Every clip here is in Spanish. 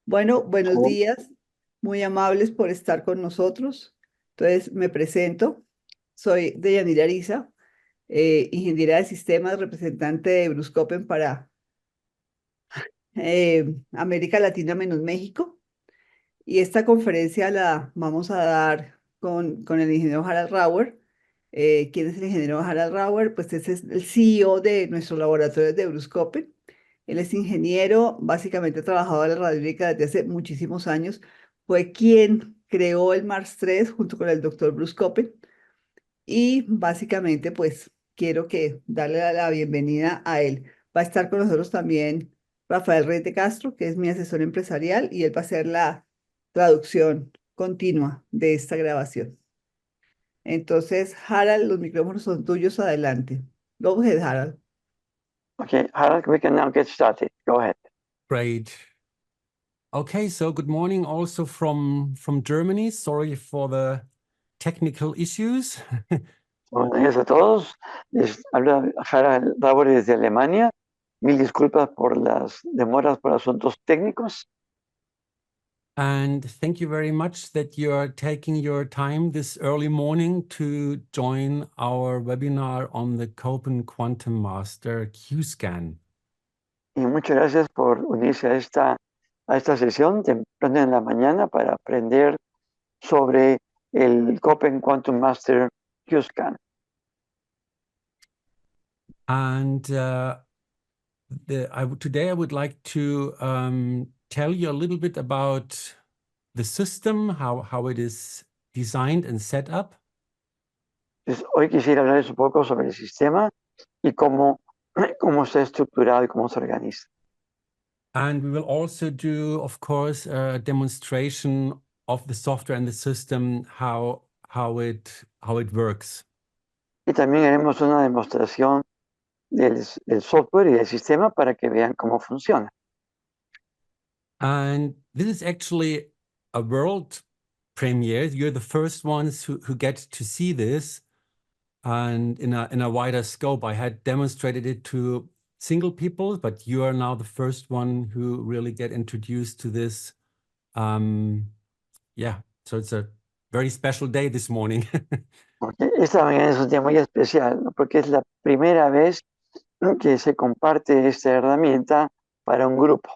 Bueno, buenos días, muy amables por estar con nosotros. Entonces, me presento, soy Deyanira Ariza, ingeniera de sistemas, representante de Copen para América Latina menos México. Y esta conferencia la vamos a dar con el ingeniero Harald Rauer. ¿Quién es el ingeniero Harald Rauer? Pues ese es el CEO de nuestros laboratorios de Copen. Él es ingeniero, básicamente ha trabajado en la radiológica desde hace muchísimos años. Fue quien creó el Mars 3 junto con el doctor Bruce Copen. Y básicamente, pues quiero que darle la bienvenida a él. Va a estar con nosotros también Rafael Reyes de Castro, que es mi asesor empresarial, y él va a hacer la traducción continua de esta grabación. Entonces, Harald, los micrófonos son tuyos, adelante. Go ahead, Harald. Okay, Harald, we can now get started. Go ahead. Great. Okay, so good morning also from Germany. Sorry for the technical issues. Buenos días a todos. Les habla Harald Rauer desde Alemania. Mil disculpas por las demoras por asuntos técnicos. And thank you very much that you are taking your time this early morning to join our webinar on the Copen QuantumMaster QScan. Y muchas gracias por unirse a esta sesión temprano en la mañana para aprender sobre el Copen QuantumMaster QScan. And today I would like to tell you a little bit about the system, how it is designed and set up. Entonces, hoy quisiera hablarles un poco sobre el sistema y cómo está estructurado y cómo se organiza. And we will also do, of course, a demonstration of the software and the system, how it works. Y también haremos una demostración del software y del sistema para que vean cómo funciona. And this is actually a world premiere. You're the first ones who get to see this, and in a wider scope. I had demonstrated it to single people, but you are now the first one who really get introduced to this. Yeah, so it's a very special day this morning. Porque esta mañana es un día muy especial, ¿no? Porque es la primera vez, ¿no?, que se comparte esta herramienta para un grupo.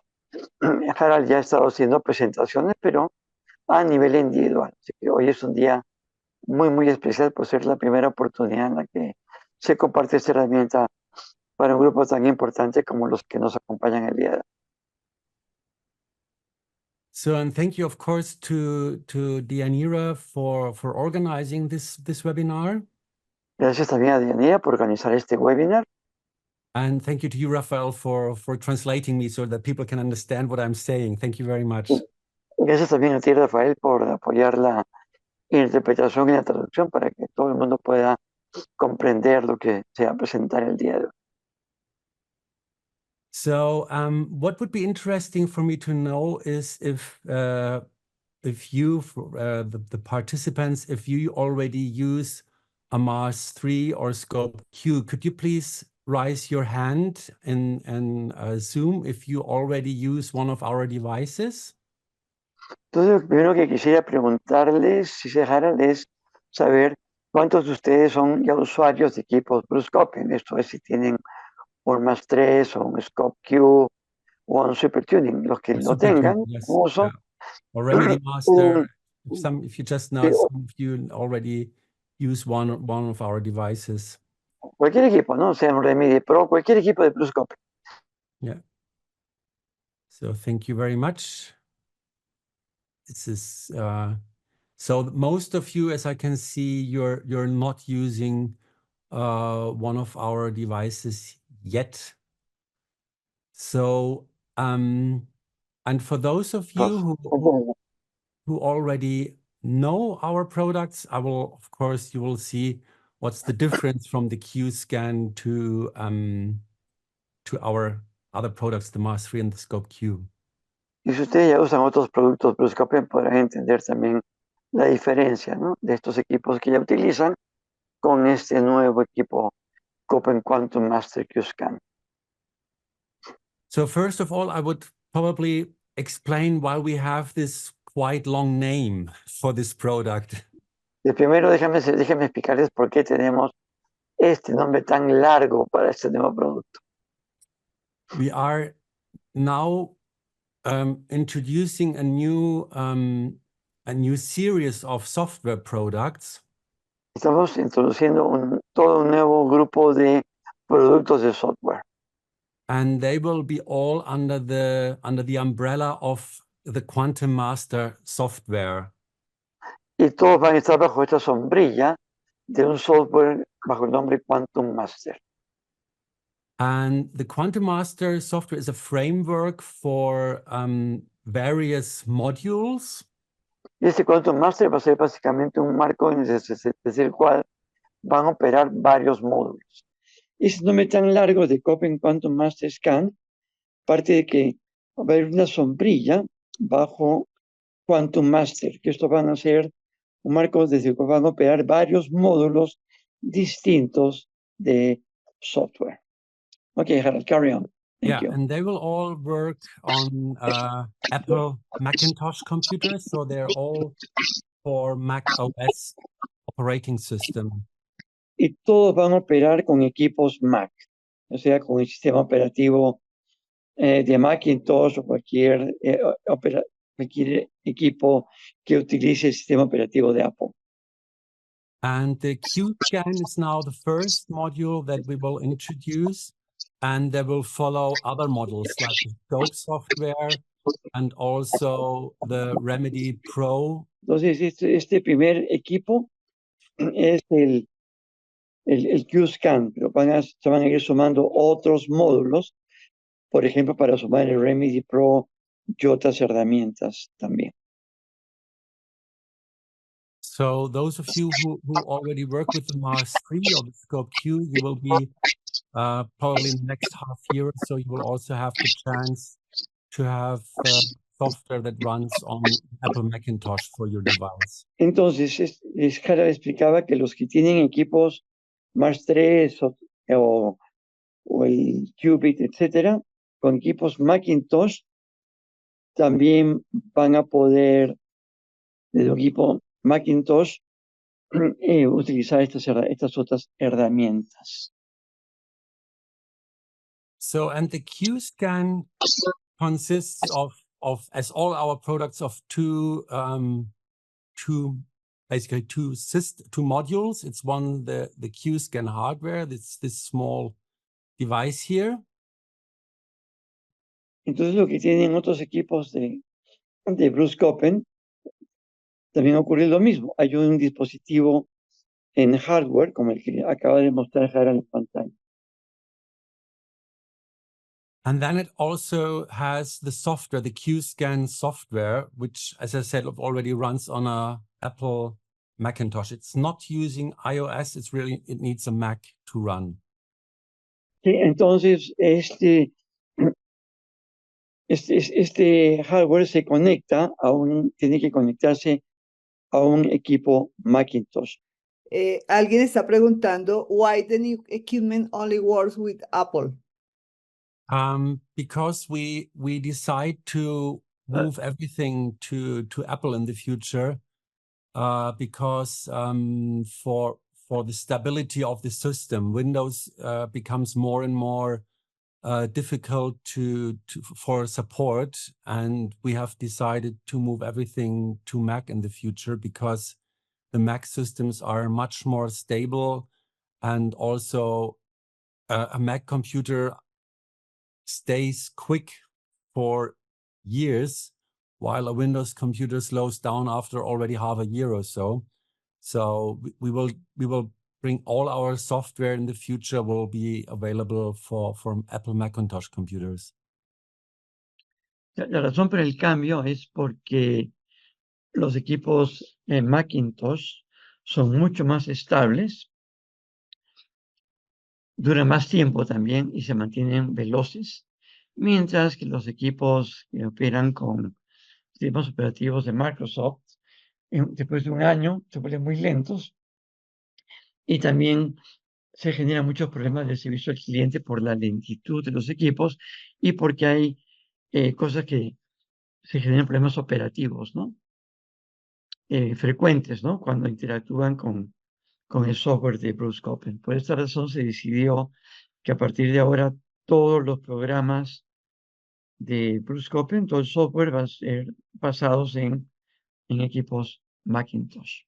Harald ya ha estado haciendo presentaciones, pero a nivel individual. Así que hoy es un día muy especial por ser la primera oportunidad en la que se comparte esta herramienta para un grupo tan importante como los que nos acompañan el día de hoy. So, and thank you, of course, to Deyanira for organizing this webinar. Gracias también a Diana por organizar este webinar. And thank you to you, Rafael, for translating me so that people can understand what I'm saying. Thank you very much. Gracias también a ti, Rafael, por apoyar la interpretación y la traducción para que todo el mundo pueda comprender lo que se va a presentar el día de hoy. So, what would be interesting for me to know is if you, the participants, if you already use a Mars 3 or Scope Q, could you please raise your hand in Zoom if you already use one of our devices? Entonces, lo primero que quisiera preguntarles, si se dejaran, es saber cuántos de ustedes son ya usuarios de equipos Bruce Copen. Esto es, si tienen un Mars 3 o un Scope Q o un Super Tuning. Los que lo tengan, Yes, uso. yeah. Or Remedy Master, if you just know, some of you already use one of our devices. Cualquier equipo, ¿no? Sea un Remedy Pro, cualquier equipo de Bruce Copen. Yeah. So thank you very much. This is so most of you, as I can see, you're not using one of our devices yet. So and for those of you who already know our products, of course, you will see what's the difference from the QScan to our other products, the Mars 3 and the Scope Q. Y si ustedes ya usan otros productos Bruce Copen, podrán entender también la diferencia, ¿no?, de estos equipos que ya utilizan con este nuevo equipo Copen QuantumMaster QScan. So first of all, I would probably explain why we have this quite long name for this product. Primero, déjame explicarles por qué tenemos este nombre tan largo para este nuevo producto. We are now introducing a new series of software products. Estamos introduciendo todo un nuevo grupo de productos de software. And they will be all under the umbrella of the QuantumMaster software. Y todos van a estar bajo esta sombrilla de un software bajo el nombre QuantumMaster. And the QuantumMaster software is a framework for various modules. Y este QuantumMaster va a ser básicamente un marco desde el cual van a operar varios módulos. Ese nombre tan largo de Copen QuantumMaster QScan parte de que va a haber una sombrilla bajo QuantumMaster, que esto van a ser un marco desde el cual van a operar varios módulos distintos de software. Okay, Harald, carry on. Thank you. And they will all work on Apple Macintosh computers, so they're all for Mac OS operating system. Y todos van a operar con equipos Mac, o sea, con el sistema operativo de Macintosh o cualquier equipo que utilice el sistema operativo de Apple. And the QScan is now the first module that we will introduce, and they will follow other models like the Scope software and also the Remedy Pro. Entonces, este primer equipo es el QScan, pero se van a ir sumando otros módulos, por ejemplo, para sumar el Remedy Pro y otras herramientas también. So those of you who already work with the Mars 3 or the Scope Q, you will be probably in the next half year or so, you will also have the chance to have software that runs on Apple Macintosh for your device. Entonces, Harald explicaba que los que tienen equipos Mars 3 o el Qubit, etcétera, con equipos Macintosh, también van a poder, desde el equipo Macintosh, utilizar estas otras herramientas. So, and the QScan consists of as all our products, of two modules. It's one, the QScan hardware, this small device here. Entonces, lo que tienen otros equipos de Bruce Copen, también ocurre lo mismo. Hay un dispositivo en hardware, como el que acaba de mostrar Harald en pantalla. And then it also has the software, the QScan software, which, as I said, already runs on a Apple Macintosh. It's not using iOS. It needs a Mac to run. Sí, entonces, este hardware se conecta tiene que conectarse a un equipo Macintosh. Alguien está preguntando, why the new equipment only works with Apple? Because we decide to move everything to Apple in the future, because for the stability of the system, Windows becomes more and more difficult for support, and we have decided to move everything to Mac in the future because the Mac systems are much more stable, and also a Mac computer stays quick for years, while a Windows computer slows down after already half a year or so. So we will bring all our software in the future will be available for Apple Macintosh computers. La razón por el cambio es porque los equipos Macintosh son mucho más estables, duran más tiempo también y se mantienen veloces, mientras que los equipos que operan con sistemas operativos de Microsoft, después de un año, se vuelven muy lentos y también se generan muchos problemas de servicio al cliente por la lentitud de los equipos y porque hay cosas que se generan problemas operativos, ¿no? Frecuentes, ¿no? Cuando interactúan con el software de Copen. Por esta razón se decidió que a partir de ahora todos los programas de Copen, todo el software va a ser basados en equipos Macintosh.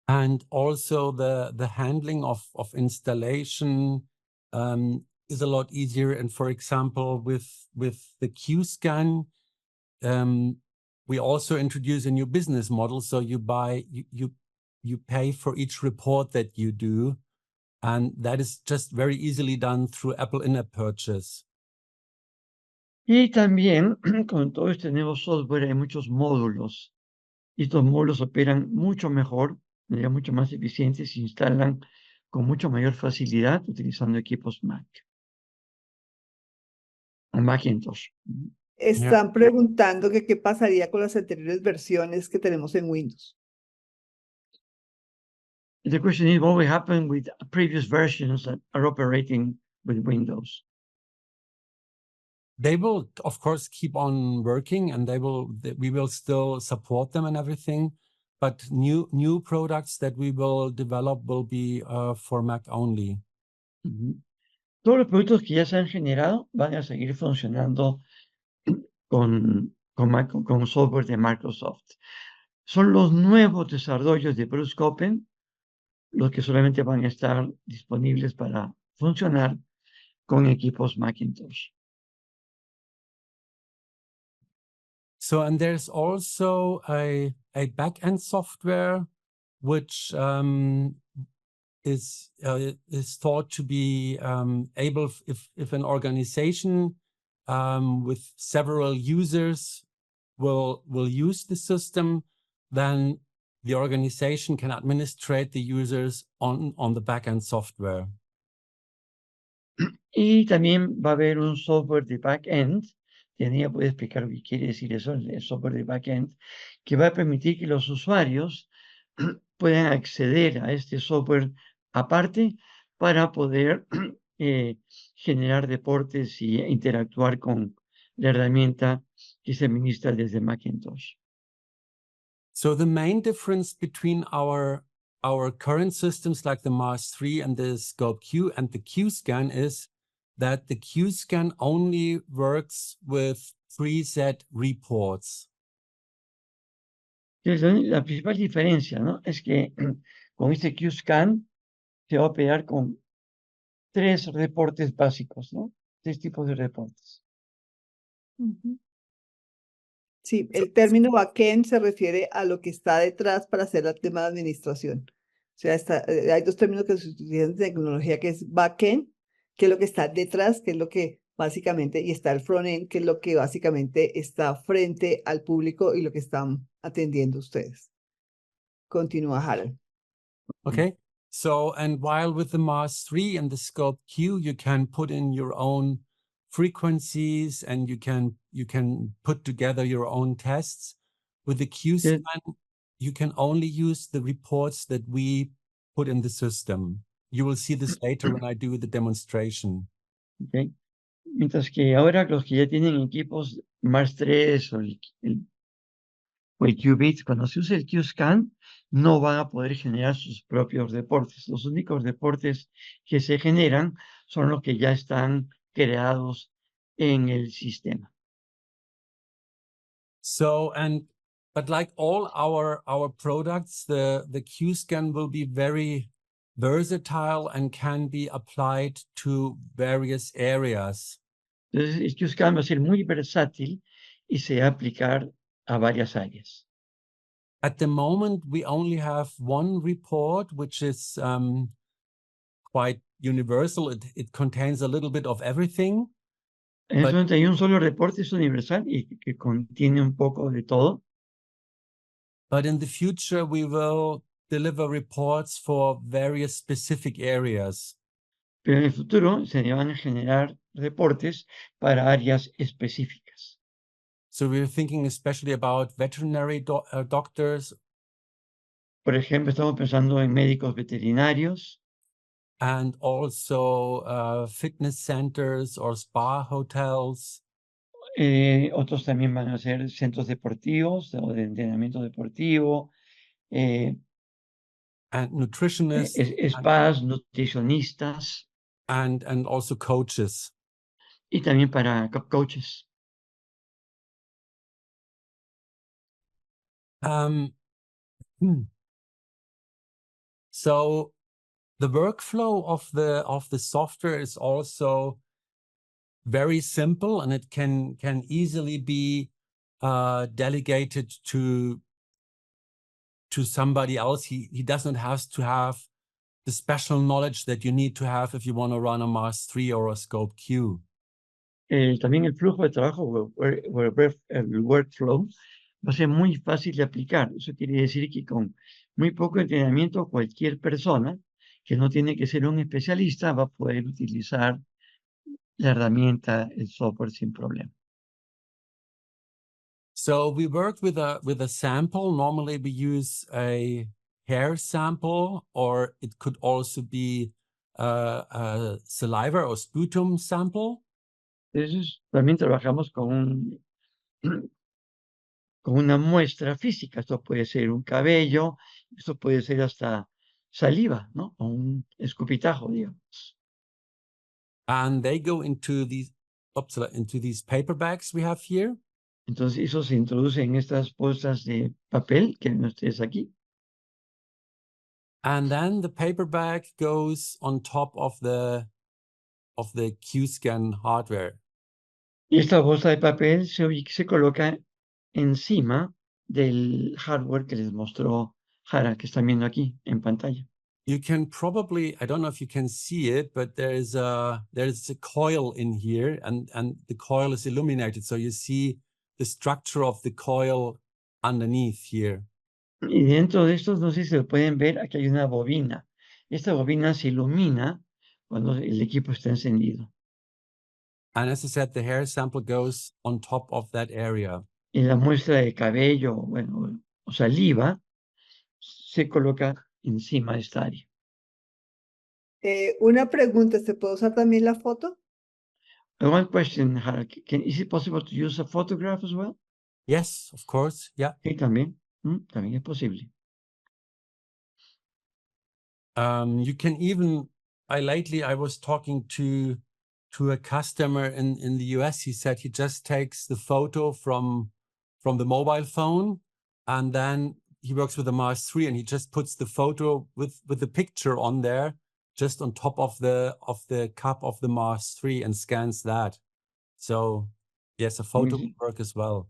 And also the handling of installation is a lot easier. And for example, with the QScan, we also introduce a new business model. So you buy, you pay for each report that you do. And that is just very easily done through Apple in-app purchase. Y también con todo este nuevo software hay muchos módulos. Y estos módulos operan mucho mejor, de manera mucho más eficiente, se instalan con mucho mayor facilidad utilizando equipos Mac o Macintosh. Están preguntando que qué pasaría con las anteriores versiones que tenemos en Windows. The question is what will happen with previous versions that are operating with Windows. They will, of course, keep on working, and we will still support them and everything. But new products that we will develop will be for Mac only. Todos los productos que ya se han generado van a seguir funcionando con software de Microsoft. Son los nuevos desarrollos de Copen los que solamente van a estar disponibles para funcionar con equipos Macintosh. So, and there's also a back-end software which is thought to be able, if an organization with several users will use the system, then the organization can administrate the users on the back-end software. Y también va a haber un software de back-end. Tenia puede explicar lo que quiere decir eso, el software de back-end, que va a permitir que los usuarios puedan acceder a este software aparte para poder generar reportes y interactuar con la herramienta que se administra desde Macintosh. So the main difference between our current systems like the Mars 3 and the Scope Q and the QScan is that the QScan only works with preset reports. La principal diferencia, ¿no?, es que con este QScan se va a operar con 3 reportes básicos, ¿no? 3 tipos de reportes. Sí, el término backend se refiere a lo que está detrás para hacer el tema de administración. O sea, hay dos términos que se utilizan en tecnología, que es backend, que es lo que está detrás, que es lo que básicamente, y está el frontend, que es lo que básicamente está frente al público y lo que están atendiendo ustedes. Continúa, Harald. Okay, so, and while with the Mars 3 and the Scope Q, you can put in your own frequencies and you can put together your own tests. With the QScan, you can only use the reports that we put in the system. You will see this later when I do the demonstration. Okay. Mientras que ahora los que ya tienen equipos Mars 3 o el Qubit, cuando se usa el QScan, no van a poder generar sus propios reportes. Los únicos reportes que se generan son los que ya están creados en el sistema. So, but like all our products, the QScan will be very versatile and can be applied to various areas. Entonces, el QScan va a ser muy versátil y se va a aplicar a varias áreas. At the moment, we only have one report, which is quite universal. It contains a little bit of everything. En este momento hay un solo reporte, es universal y que contiene un poco de todo. But in the future, we will deliver reports for various specific areas. Pero en el futuro se van a generar reportes para áreas específicas. So we're thinking especially about veterinary doctors. Por ejemplo, estamos pensando en médicos veterinarios. and also fitness centers or spa hotels. Otros también van a ser centros deportivos o de entrenamiento deportivo, and nutritionists spas, nutricionistas and also coaches. y también para coaches. So the workflow of the software is also very simple, and it can easily be delegated to somebody else. He doesn't have to have the special knowledge that you need to have if you want to run a Mars 3 or a Scope Q. También el flujo de trabajo, el workflow, va a ser muy fácil de aplicar. Eso quiere decir que con muy poco entrenamiento, cualquier persona que no tiene que ser un especialista va a poder utilizar la herramienta, el software sin problema. So we work with a sample. Normally we use a hair sample, or it could also be a saliva or sputum sample. Entonces, también trabajamos con una muestra física. Esto puede ser un cabello, esto puede ser hasta saliva, ¿no? O un escupitajo, digamos. And they go into these paper bags we have here. Entonces, eso se introduce en estas bolsas de papel que ven ustedes aquí. And then the paper bag goes on top of the QScan hardware. Y esta bolsa de papel se coloca encima del hardware que les mostró Harald, que están viendo aquí en pantalla. You can probably, I don't know if you can see it, but there's a coil in here, and the coil is illuminated. So you see the structure of the coil underneath here. Y dentro de estos, no sé si lo pueden ver, aquí hay una bobina. Esta bobina se ilumina cuando el equipo está encendido. And as I said, the hair sample goes on top of that area. Y la muestra de cabello, bueno, o saliva, se coloca encima de esta área. Una pregunta, ¿se puede usar también la foto? One question, Harald, is it possible to use a photograph as well? Yes, of course, yeah. Sí, también. También es posible. You can even, I was talking to a customer in the US. He said he just takes the photo from the mobile phone, and then he works with the Mars 3, and he just puts the photo with the picture on there, just on top of the cup of the Mars 3, and scans that. So yes, a photo will work as well.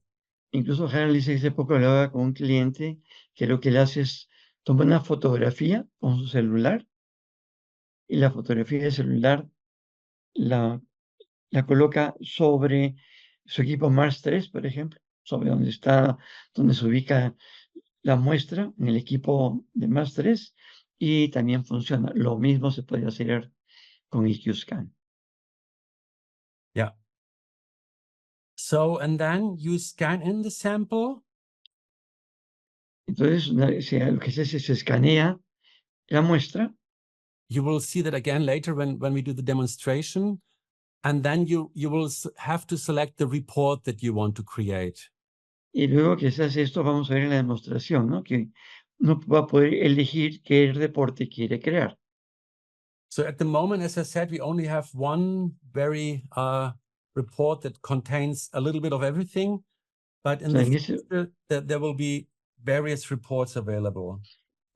Incluso Harald dice que hace poco hablaba con un cliente que lo que él hace es tomar una fotografía con su celular, y la fotografía del celular la coloca sobre su equipo Mars 3, por ejemplo, sobre donde se ubica la muestra en el equipo de Mars 3, y también funciona. Lo mismo se puede hacer con el QScan. Yeah. So, and then you scan in the sample. Entonces, lo que se hace es se escanea la muestra. You will see that again later when we do the demonstration. And then you will have to select the report that you want to create. Y luego que se hace esto, vamos a ver en la demostración, ¿no? Que uno va a poder elegir qué reporte quiere crear. So at the moment, as I said, we only have one very report that contains a little bit of everything, but in the future, there will be various reports available.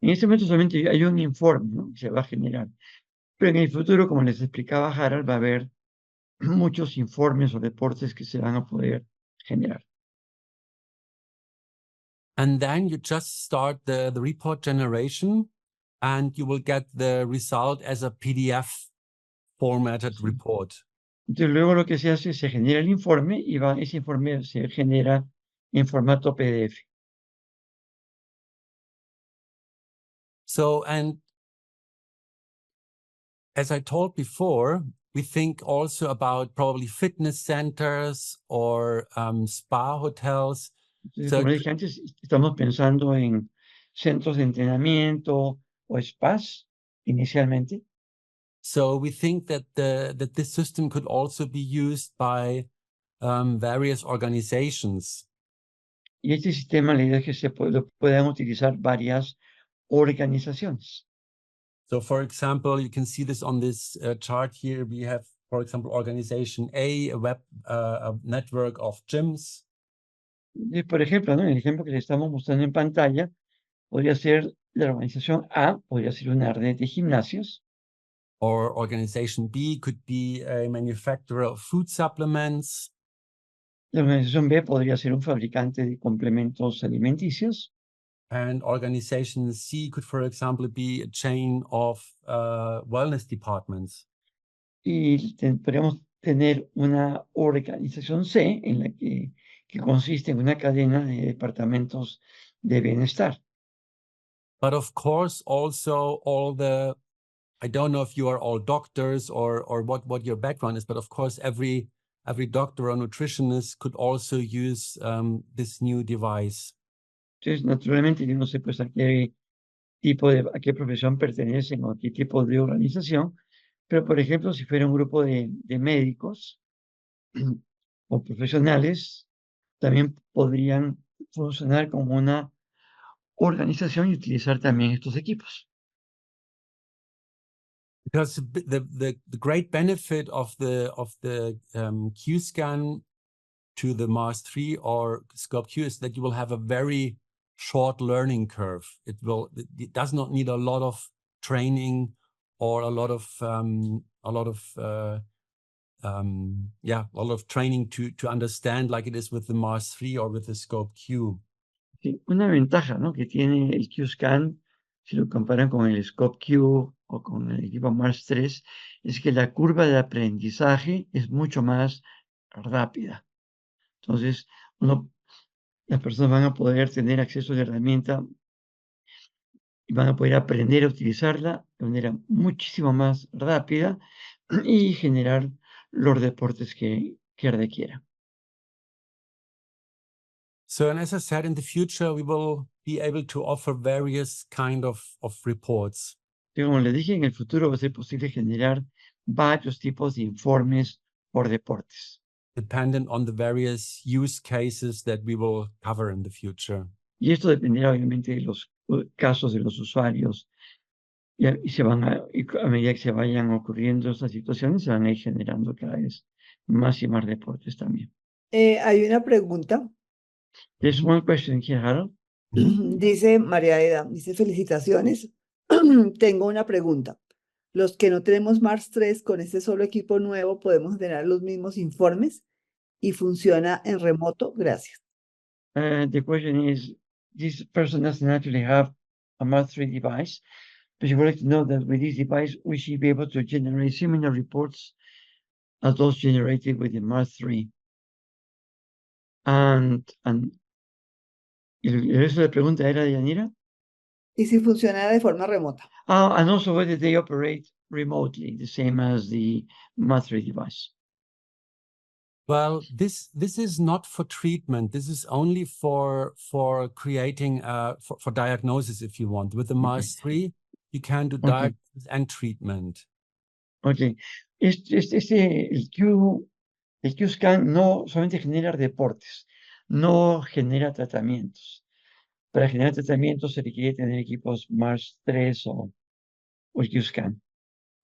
En este momento solamente hay un informe, ¿no?, que se va a generar. Pero en el futuro, como les explicaba Harald, va a haber muchos informes o reportes que se van a poder generar. And then you just start the report generation, and you will get the result as a PDF formatted report. Entonces luego lo que se hace es se genera el informe y ese informe se genera en formato PDF. So, and as I told before, we think also about probably fitness centers or spa hotels. Entonces, como dije antes, estamos pensando en centros de entrenamiento o spas inicialmente. So we think that this system could also be used by various organizations. Y este sistema, la idea es que lo puedan utilizar varias organizaciones. So, for example, you can see this on this chart here. We have, for example, organization a web a network of gyms. Y, por ejemplo, ¿no? En el ejemplo que le estamos mostrando en pantalla, podría ser la organización A, podría ser una red de gimnasios. Or organization B could be a manufacturer of food supplements. La organización B podría ser un fabricante de complementos alimenticios. And organization C could, for example, be a chain of wellness departments. Y podríamos tener una organización C en la que consiste en una cadena de departamentos de bienestar. But of course, also all the, I don't know if you are all doctors or what your background is, but of course, every doctor or nutritionist could also use this new device. Entonces, naturalmente, yo no sé pues a qué profesión pertenecen o a qué tipo de organización, pero por ejemplo, si fuera un grupo de médicos o profesionales, también podrían funcionar como una organización y utilizar también estos equipos. Because the great benefit of the QScan to the Mars 3 or Scope Q is that you will have a very short learning curve. It does not need a lot of training or a lot of training to understand, like it is with the Mars 3 or with the Scope Q. Sí, una ventaja, ¿no?, que tiene el QScan, si lo comparan con el Scope Q o con el equipo Mars 3, es que la curva de aprendizaje es mucho más rápida. Entonces, las personas van a poder tener acceso a la herramienta y van a poder aprender a utilizarla de manera muchísimo más rápida y generar los reportes que requiera. So, and as I said, in the future, we will be able to offer various kind of reports. Y como les dije, en el futuro va a ser posible generar varios tipos de informes por deportes. Dependent on the various use cases that we will cover in the future. Y esto dependerá obviamente de los casos de los usuarios. Y a medida que se vayan ocurriendo estas situaciones, se van a ir generando cada vez más y más reportes también. Hay una pregunta. There's one question here, Harold. Dice María Eda, dice felicitaciones. Tengo una pregunta. Los que no tenemos Mars 3 con este solo equipo nuevo, ¿podemos generar los mismos informes y funciona en remoto? Gracias. The question is, this person doesn't actually have a Mars 3 device, but she would like to know that with this device, we should be able to generate similar reports as those generated with the Mars 3. And el resto de la pregunta era de Yanira. ¿Y si funciona de forma remota? And also whether they operate remotely, the same as the Mars 3 device. Well, this is not for treatment. This is only for creating for diagnosis, if you want. With the Mars 3, you can do diagnosis and treatment. Okay. El QScan no solamente genera reportes, no genera tratamientos. Para generar tratamientos se requiere tener equipos Mars 3 o el QScan.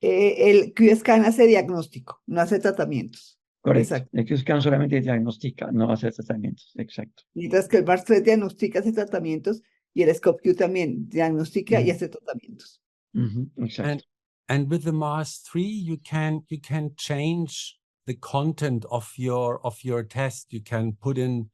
El QScan hace diagnóstico, no hace tratamientos. Correcto. Exacto. El QScan solamente diagnostica, no hace tratamientos. Exacto. Mientras que el Mars 3 diagnostica, hace tratamientos, y el Scope Q también diagnostica y hace tratamientos. Exacto. And with the Mars 3, you can change the content of your test. You can put in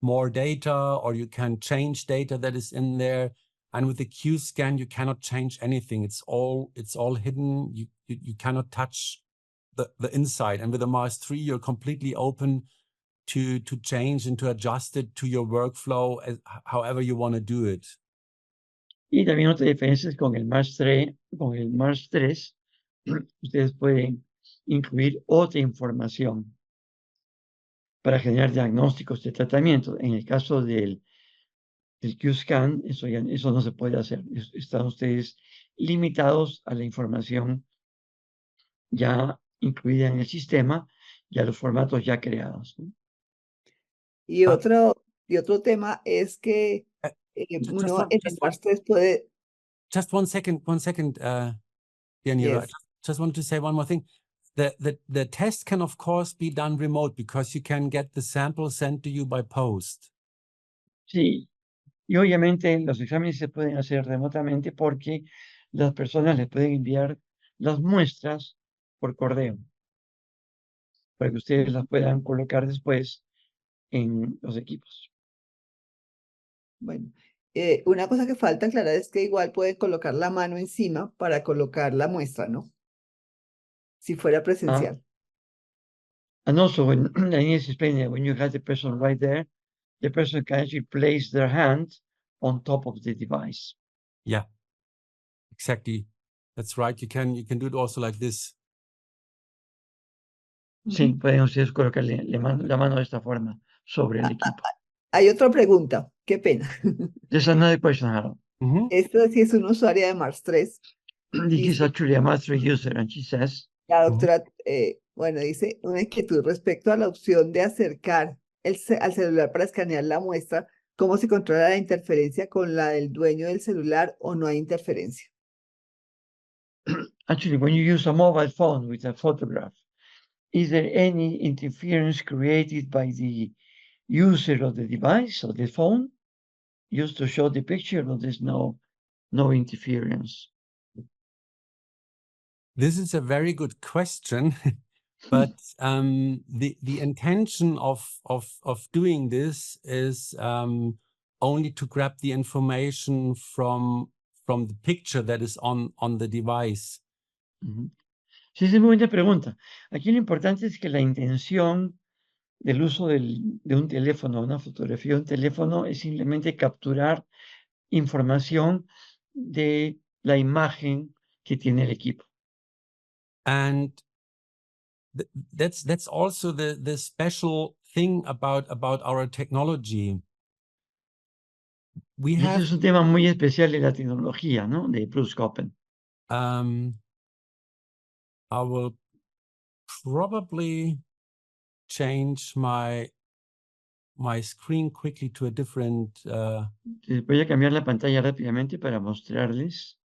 more data, or you can change data that is in there. And with the QScan, you cannot change anything. It's all hidden. You cannot touch the inside. And with the Mars 3, you're completely open to change and to adjust it to your workflow however you want to do it. Y también otra diferencia es con el Mars 3, ustedes pueden incluir otra información para generar diagnósticos de tratamiento. En el caso del QScan, eso no se puede hacer. Están ustedes limitados a la información ya incluida en el sistema y a los formatos ya creados, ¿no? Y Ah. otro tema es que uno en el Mars 3 puede... Just one second, Ingeniero. Yes. Just wanted to say one more thing. The test can, of course, be done remote because you can get the sample sent to you by post. Sí, y obviamente los exámenes se pueden hacer remotamente porque las personas les pueden enviar las muestras por correo para que ustedes las puedan colocar después en los equipos. Bueno, una cosa que falta aclarar es que igual pueden colocar la mano encima para colocar la muestra, ¿no? Si fuera presencial. And also, when I need to explain that when you have the person right there, the person can actually place their hand on top of the device. Yeah, exactly. That's right. You can do it also like this. Sí, pueden ustedes colocarle la mano de esta forma sobre el equipo. Hay otra pregunta, qué pena. There's another question, Harold. Esta sí es una usuaria de Mars 3. This is actually a master user, and she says, La doctora, bueno, dice una inquietud respecto a la opción de acercar al celular para escanear la muestra, ¿cómo se controla la interferencia con la del dueño del celular o no hay interferencia? actually, when you use a mobile phone with a photograph, is there any interference created by the user of the device or the phone used to show the picture, or there's no interference? This is a very good question, but the intention of doing this is only to grab the information from the picture that is on the device. Sí, esa es muy buena pregunta. Aquí lo importante es que la intención del uso de un teléfono, una fotografía de un teléfono, es simplemente capturar información de la imagen que tiene el equipo. And that's also the special thing about our technology. We Y ese have es un tema muy especial de la tecnología, ¿no? De Copen. I will probably change my screen quickly to a different Voy a cambiar la pantalla rápidamente para mostrarles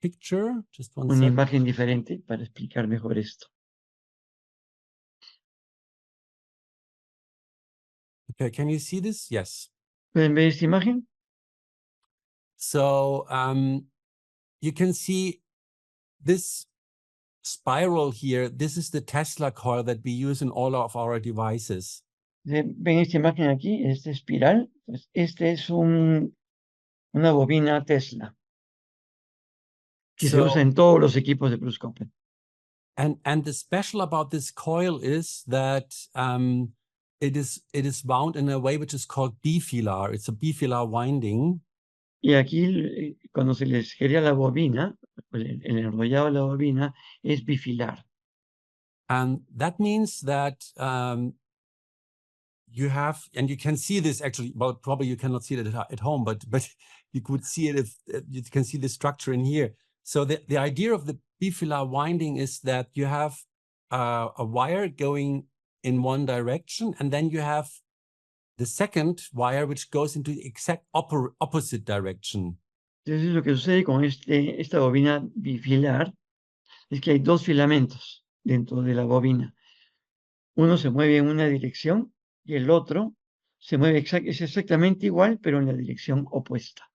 picture. Just one una second. imagen diferente para explicar mejor esto. Okay, can you see this? Yes. ¿Pueden ver esta imagen? So you can see this spiral here. This is the Tesla coil that we use in all of our devices. ¿Ven esta imagen aquí? Esta espiral. Pues este es una bobina Tesla que se usa en todos los equipos de Copen. And the special about this coil is that it is wound in a way which is called bifilar. It's a bifilar winding. Y aquí, cuando se les gira la bobina, el enrollado de la bobina es bifilar. And that means that you have, and you can see this actually, well, probably you cannot see it at home, but you could see it if you can see the structure in here. So the idea of the bifilar winding is that you have a wire going in one direction, and then you have the second wire which goes into the exact opposite direction. Entonces lo que sucede con esta bobina bifilar es que hay dos filamentos dentro de la bobina. Uno se mueve en una dirección y el otro se mueve es exactamente igual, pero en la dirección opuesta.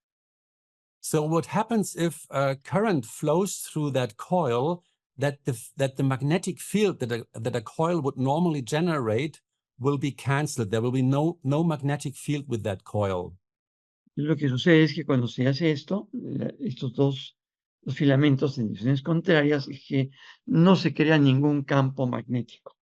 So what happens if current flows through that coil, that the magnetic field that a coil would normally generate will be canceled. There will be no magnetic field with that coil. Lo que sucede es que cuando se hace esto, estos dos los filamentos en direcciones contrarias, es que no se crea ningún campo magnético.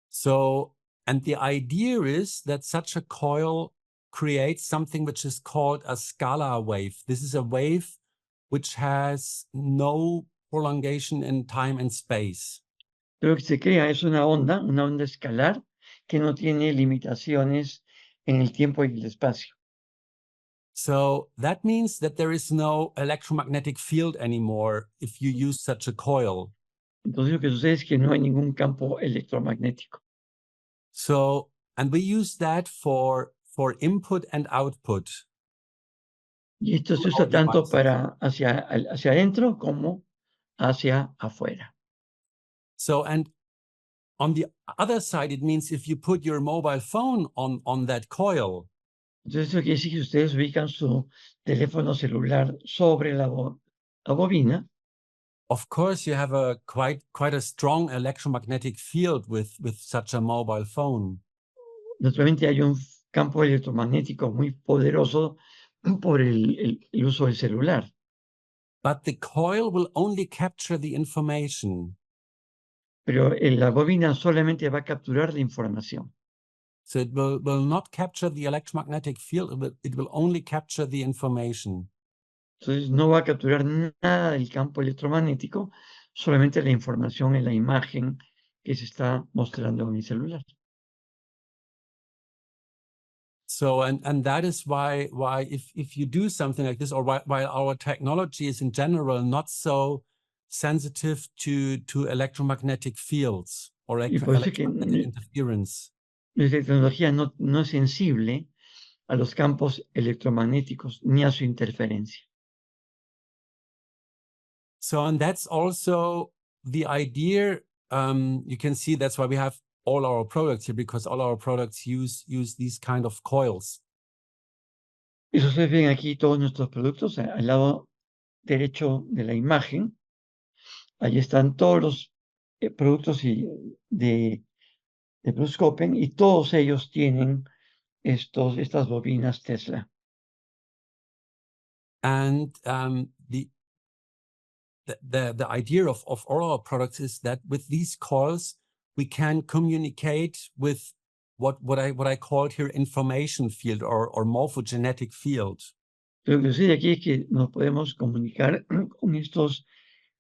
So, and the idea is that such a coil creates something which is called a scalar wave. This is a wave which has no prolongation in time and space. Lo que se crea es una onda escalar, que no tiene limitaciones en el tiempo y el espacio. So that means that there is no electromagnetic field anymore if you use such a coil. Entonces lo que sucede es que no hay ningún campo electromagnético. So, and we use that for input and output. Y esto se usa tanto para hacia adentro como hacia afuera. So, and on the other side, it means if you put your mobile phone on that coil, Entonces eso quiere decir que ustedes ubican su teléfono celular sobre la bobina. of course, you have a quite a strong electromagnetic field with such a mobile phone. Naturalmente hay un campo electromagnético muy poderoso por el uso del celular. But the coil will only capture the information. Pero la bobina solamente va a capturar la información. So it will not capture the electromagnetic field, it will only capture the information. Entonces no va a capturar nada del campo electromagnético, solamente la información en la imagen que se está mostrando en el celular. So, and that is why if you do something like this, or while our technology is in general not so sensitive to electromagnetic fields or Y por eso es que electromagnetic interference. nuestra tecnología no es sensible a los campos electromagnéticos ni a su interferencia. So, and that's also the idea. You can see that's why we have all our products here, because all our products use these kind of coils. Y ustedes ven aquí todos nuestros productos al lado derecho de la imagen. Ahí están todos los productos de Copen, y todos ellos tienen estas bobinas Tesla. And the idea of all our products is that with these coils, we can communicate with what I called here information field or morphogenetic field. Lo que sucede aquí es que nos podemos comunicar con estos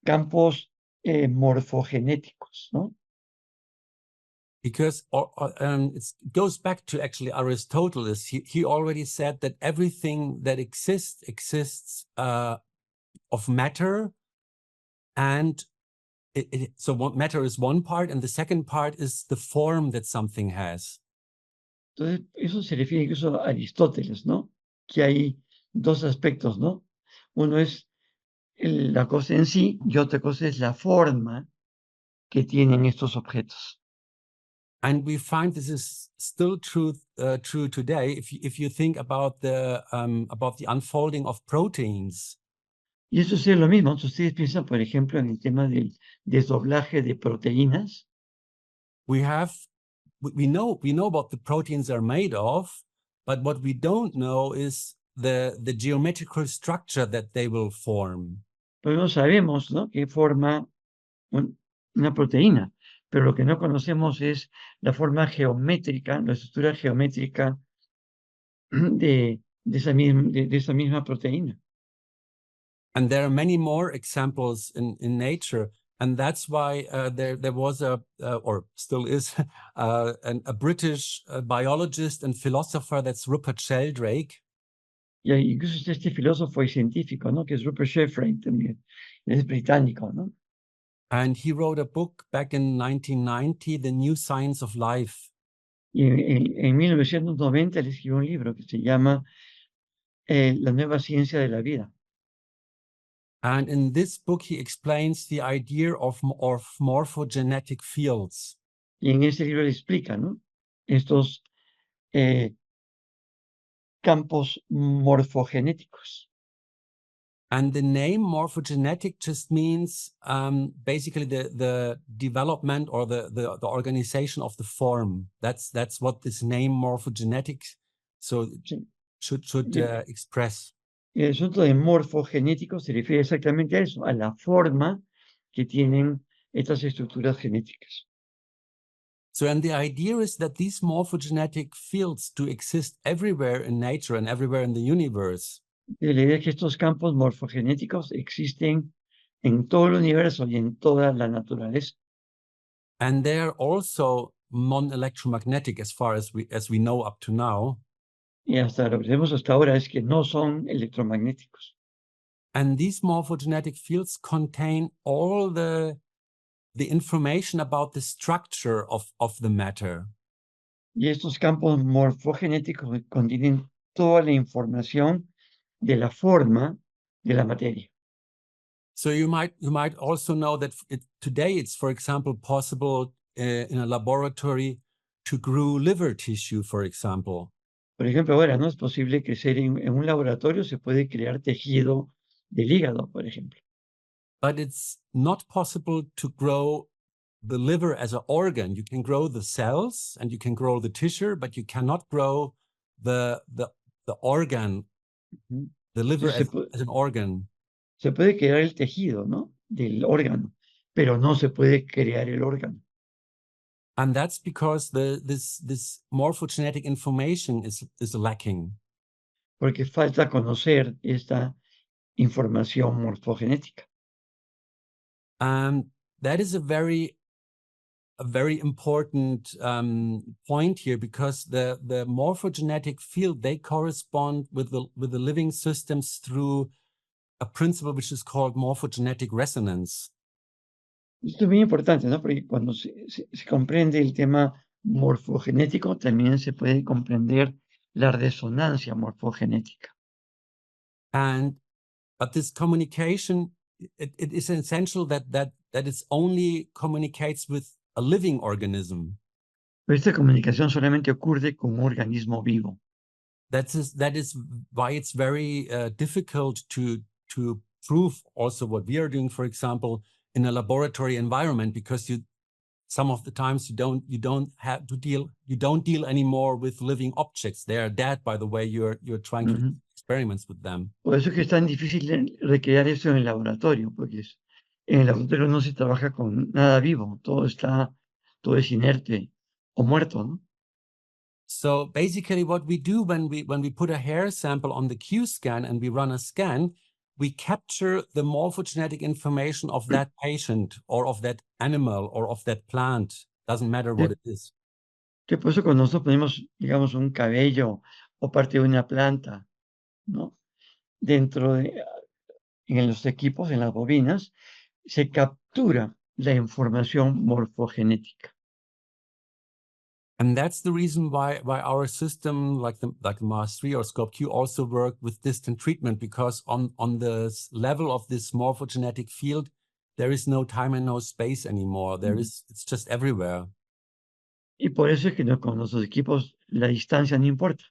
campos morfogenéticos, ¿no? Because it goes back to actually Aristotle. He already said that everything that exists of matter, and so matter is one part, and the second part is the form that something has. Entonces, eso se refiere incluso a Aristóteles, ¿no? Que hay dos aspectos, ¿no? Uno es la cosa en sí y otra cosa es la forma que tienen estos objetos. And we find this is still true today. If you think about the unfolding of proteins. Y eso es lo mismo. Si ustedes piensan, por ejemplo, en el tema del desdoblaje de proteínas. We know what the proteins are made of, but what we don't know is the geometrical structure that they will form. Pero no sabemos, ¿no?, qué forma una proteína, pero lo que no conocemos es la forma geométrica, la estructura geométrica de esa misma proteína. And there are many more examples in nature, and that's why there was or still is a British biologist and philosopher, that's Rupert Sheldrake. Y incluso este filósofo y científico, ¿no?, que es Rupert Sheldrake también, es británico, ¿no? And he wrote a book back in 1990, The New Science of Life. Y en 1990 él escribió un libro que se llama La nueva ciencia de la vida. And in this book, he explains the idea of morphogenetic fields. Y en ese libro le explica, ¿no?, estos campos morfogenéticos. And the name morphogenetic just means basically the development or the organization of the form. That's what this name morphogenetic should express. El asunto de morfogenético se refiere exactamente a eso, a la forma que tienen estas estructuras genéticas. So, and the idea is that these morphogenetic fields do exist everywhere in nature and everywhere in the universe. Y la idea es que estos campos morfogenéticos existen en todo el universo y en toda la naturaleza. And they're also non-electromagnetic as far as we know up to now. Y hasta lo que tenemos hasta ahora es que no son electromagnéticos. And these morphogenetic fields contain all the information about the structure of the matter. Y estos campos morfogenéticos contienen toda la información de la forma de la materia. So you might also know that today it's, for example, possible in a laboratory to grow liver tissue, for example. Por ejemplo, ahora no es posible crecer en un laboratorio, se puede crear tejido del hígado, por ejemplo. But it's not possible to grow the liver as an organ. You can grow the cells and you can grow the tissue, but you cannot grow the organ, the liver as an organ. Se puede crear el tejido, ¿no? Del órgano, pero no se puede crear el órgano. And that's because this morphogenetic information is lacking. Porque falta conocer esta información morfogenética. And that is a very important point here, because the morphogenetic field, they correspond with the living systems through a principle which is called morphogenetic resonance. Esto es muy importante, ¿no? Porque cuando se comprende el tema morfogenético, también se puede comprender la resonancia morfogenética. But this communication, it is essential that it only communicates with a living organism. Pero esta comunicación solamente ocurre con un organismo vivo. That is why it's very difficult to prove also what we are doing, for example, in a laboratory environment, because some of the times you don't deal anymore with living objects. They are dead by the way you're trying to do experiments with them. Por eso es que es tan difícil recrear eso en el laboratorio, porque en el laboratorio no se trabaja con nada vivo, todo es inerte o muerto, ¿no? So basically what we do when we put a hair sample on the QScan and we run a scan, we capture the morphogenetic information of that patient or of that animal or of that plant. Doesn't matter what it is. Que por eso cuando nosotros ponemos, digamos, un cabello o parte de una planta, ¿no? En los equipos, en las bobinas, se captura la información morfogenética. And that's the reason why our system, like the MAS 3 or Scope Q, also work with distant treatment, because on the level of this morphogenetic field, there is no time and no space anymore. It's just everywhere. Y por eso es que con nuestros equipos la distancia no importa.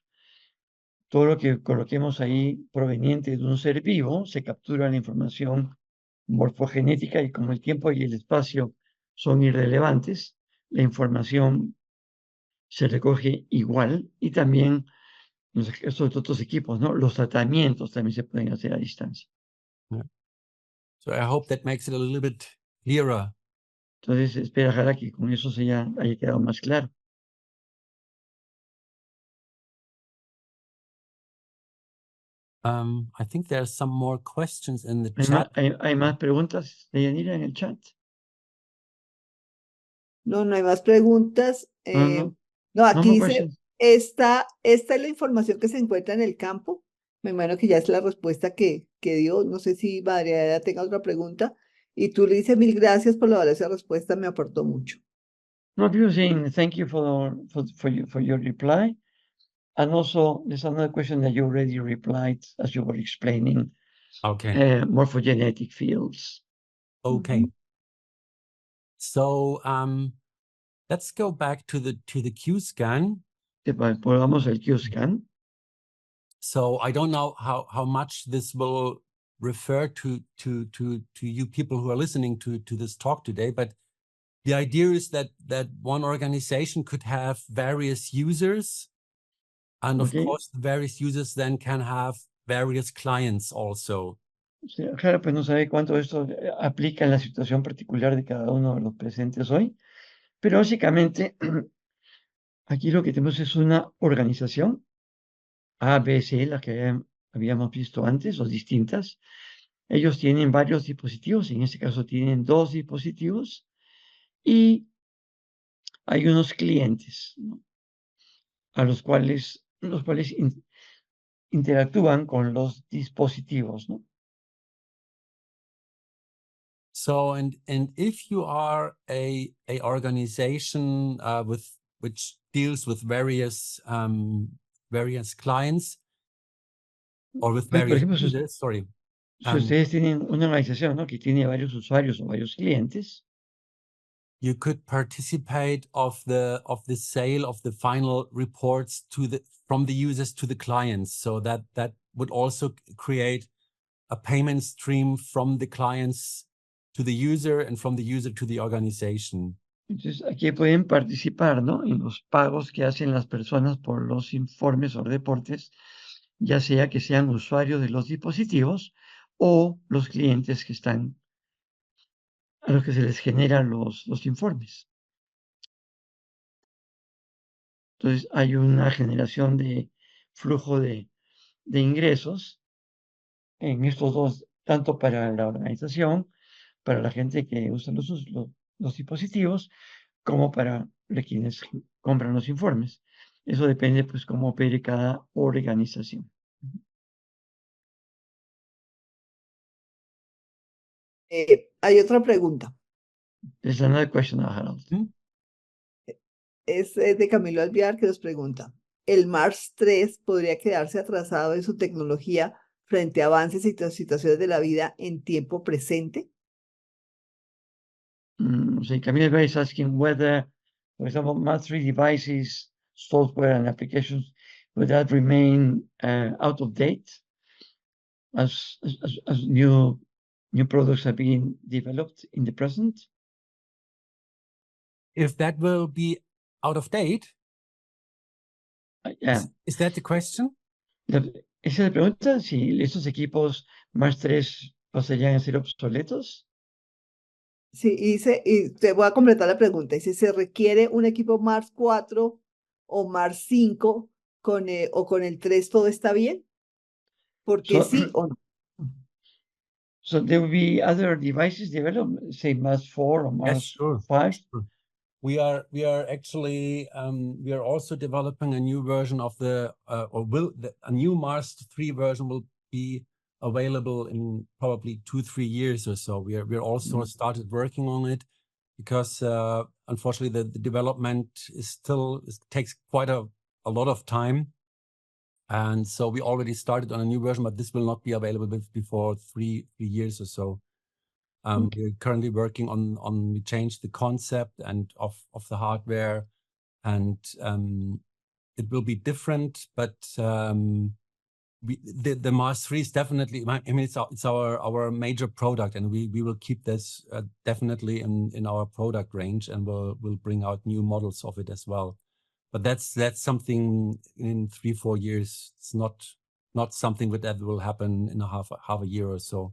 Todo lo que coloquemos ahí proveniente de un ser vivo, se captura la información morfogenética, y como el tiempo y el espacio son irrelevantes, la información se recoge igual. Y también estos otros equipos, ¿no? Los tratamientos también se pueden hacer a distancia. Yeah. So I hope that makes it a little bit clearer. Entonces, espero, ojalá que con eso se haya quedado más claro. I think there are some more questions in the chat. ¿Hay más preguntas de Yanira en el chat? No, no hay más preguntas. No, aquí dice, esta es la información que se encuentra en el campo. Me imagino que ya es la respuesta que dio. No sé si María tenga otra pregunta. Y tú le dices 1000 gracias por la valiosa respuesta, me aportó mucho. No, people saying thank you for your reply. And also, there's another question that you already replied as you were explaining. Okay. Morphogenetic fields. Okay. So let's go back to the QScan. Volvamos al QScan. So I don't know how much this will refer to you people who are listening to this talk today, but the idea is that one organization could have various users, and of course the various users then can have various clients also. Claro, pues no sabe cuánto esto aplica en la situación particular de cada uno de los presentes hoy, pero básicamente aquí lo que tenemos es una organización A, B, C, la que habíamos visto antes, o distintas. Ellos tienen varios dispositivos, en este caso tienen 2 dispositivos, y hay unos clientes, ¿no? A los cuales los cuales interactúan con los dispositivos, ¿no? So, and if you are a organization which deals with various clients or with Pues, por various ejemplo, users, sorry. si ustedes tienen una organización, ¿no?, que tiene varios usuarios o varios clientes, you could participate of the sale of the final reports from the users to the clients. So that would also create a payment stream from the clients to the user and from the user to the organization. entonces aquí pueden participar, ¿no?, en los pagos que hacen las personas por los informes o reportes, ya sea que sean usuarios de los dispositivos o los clientes que están, a los que se les generan los informes. Entonces hay una generación de flujo de ingresos en estos dos, tanto para la organización, para la gente que usa los dispositivos, como para quienes compran los informes. Eso depende, pues, cómo opere cada organización. Hay otra pregunta. There's another question, Harald. Es de Camilo Alviar, que nos pregunta: ¿el Mars 3 podría quedarse atrasado en su tecnología frente a avances y situaciones de la vida en tiempo presente? So Camille is asking whether, for example, Mars 3 devices, software, and applications would that remain out of date as new products are being developed in the present? If that will be out of date? Yeah. Is that the question? Esa es la pregunta, si esos equipos Mars 3 pasarían a ser obsoletos. Sí, y te voy a completar la pregunta. Dice: ¿se requiere un equipo Mars 4 o Mars 5 o con el 3 todo está bien? Porque sí o no. So there will be other devices developed, say Mars 4 or Mars 5? Sure. We are actually we are also developing a new version of a new Mars 3 version will be available in probably 2-3 years or so. We're also started working on it because unfortunately the development takes quite a lot of time. And so we already started on a new version, but this will not be available before 3 years or so. We're currently working on we changed the concept and of the hardware, and it will be different. But the Mars 3 is definitely. I mean, it's our major product, and we will keep this definitely in our product range, and we'll bring out new models of it as well. But that's something in 3-4 years. It's not something that will happen in half a year or so.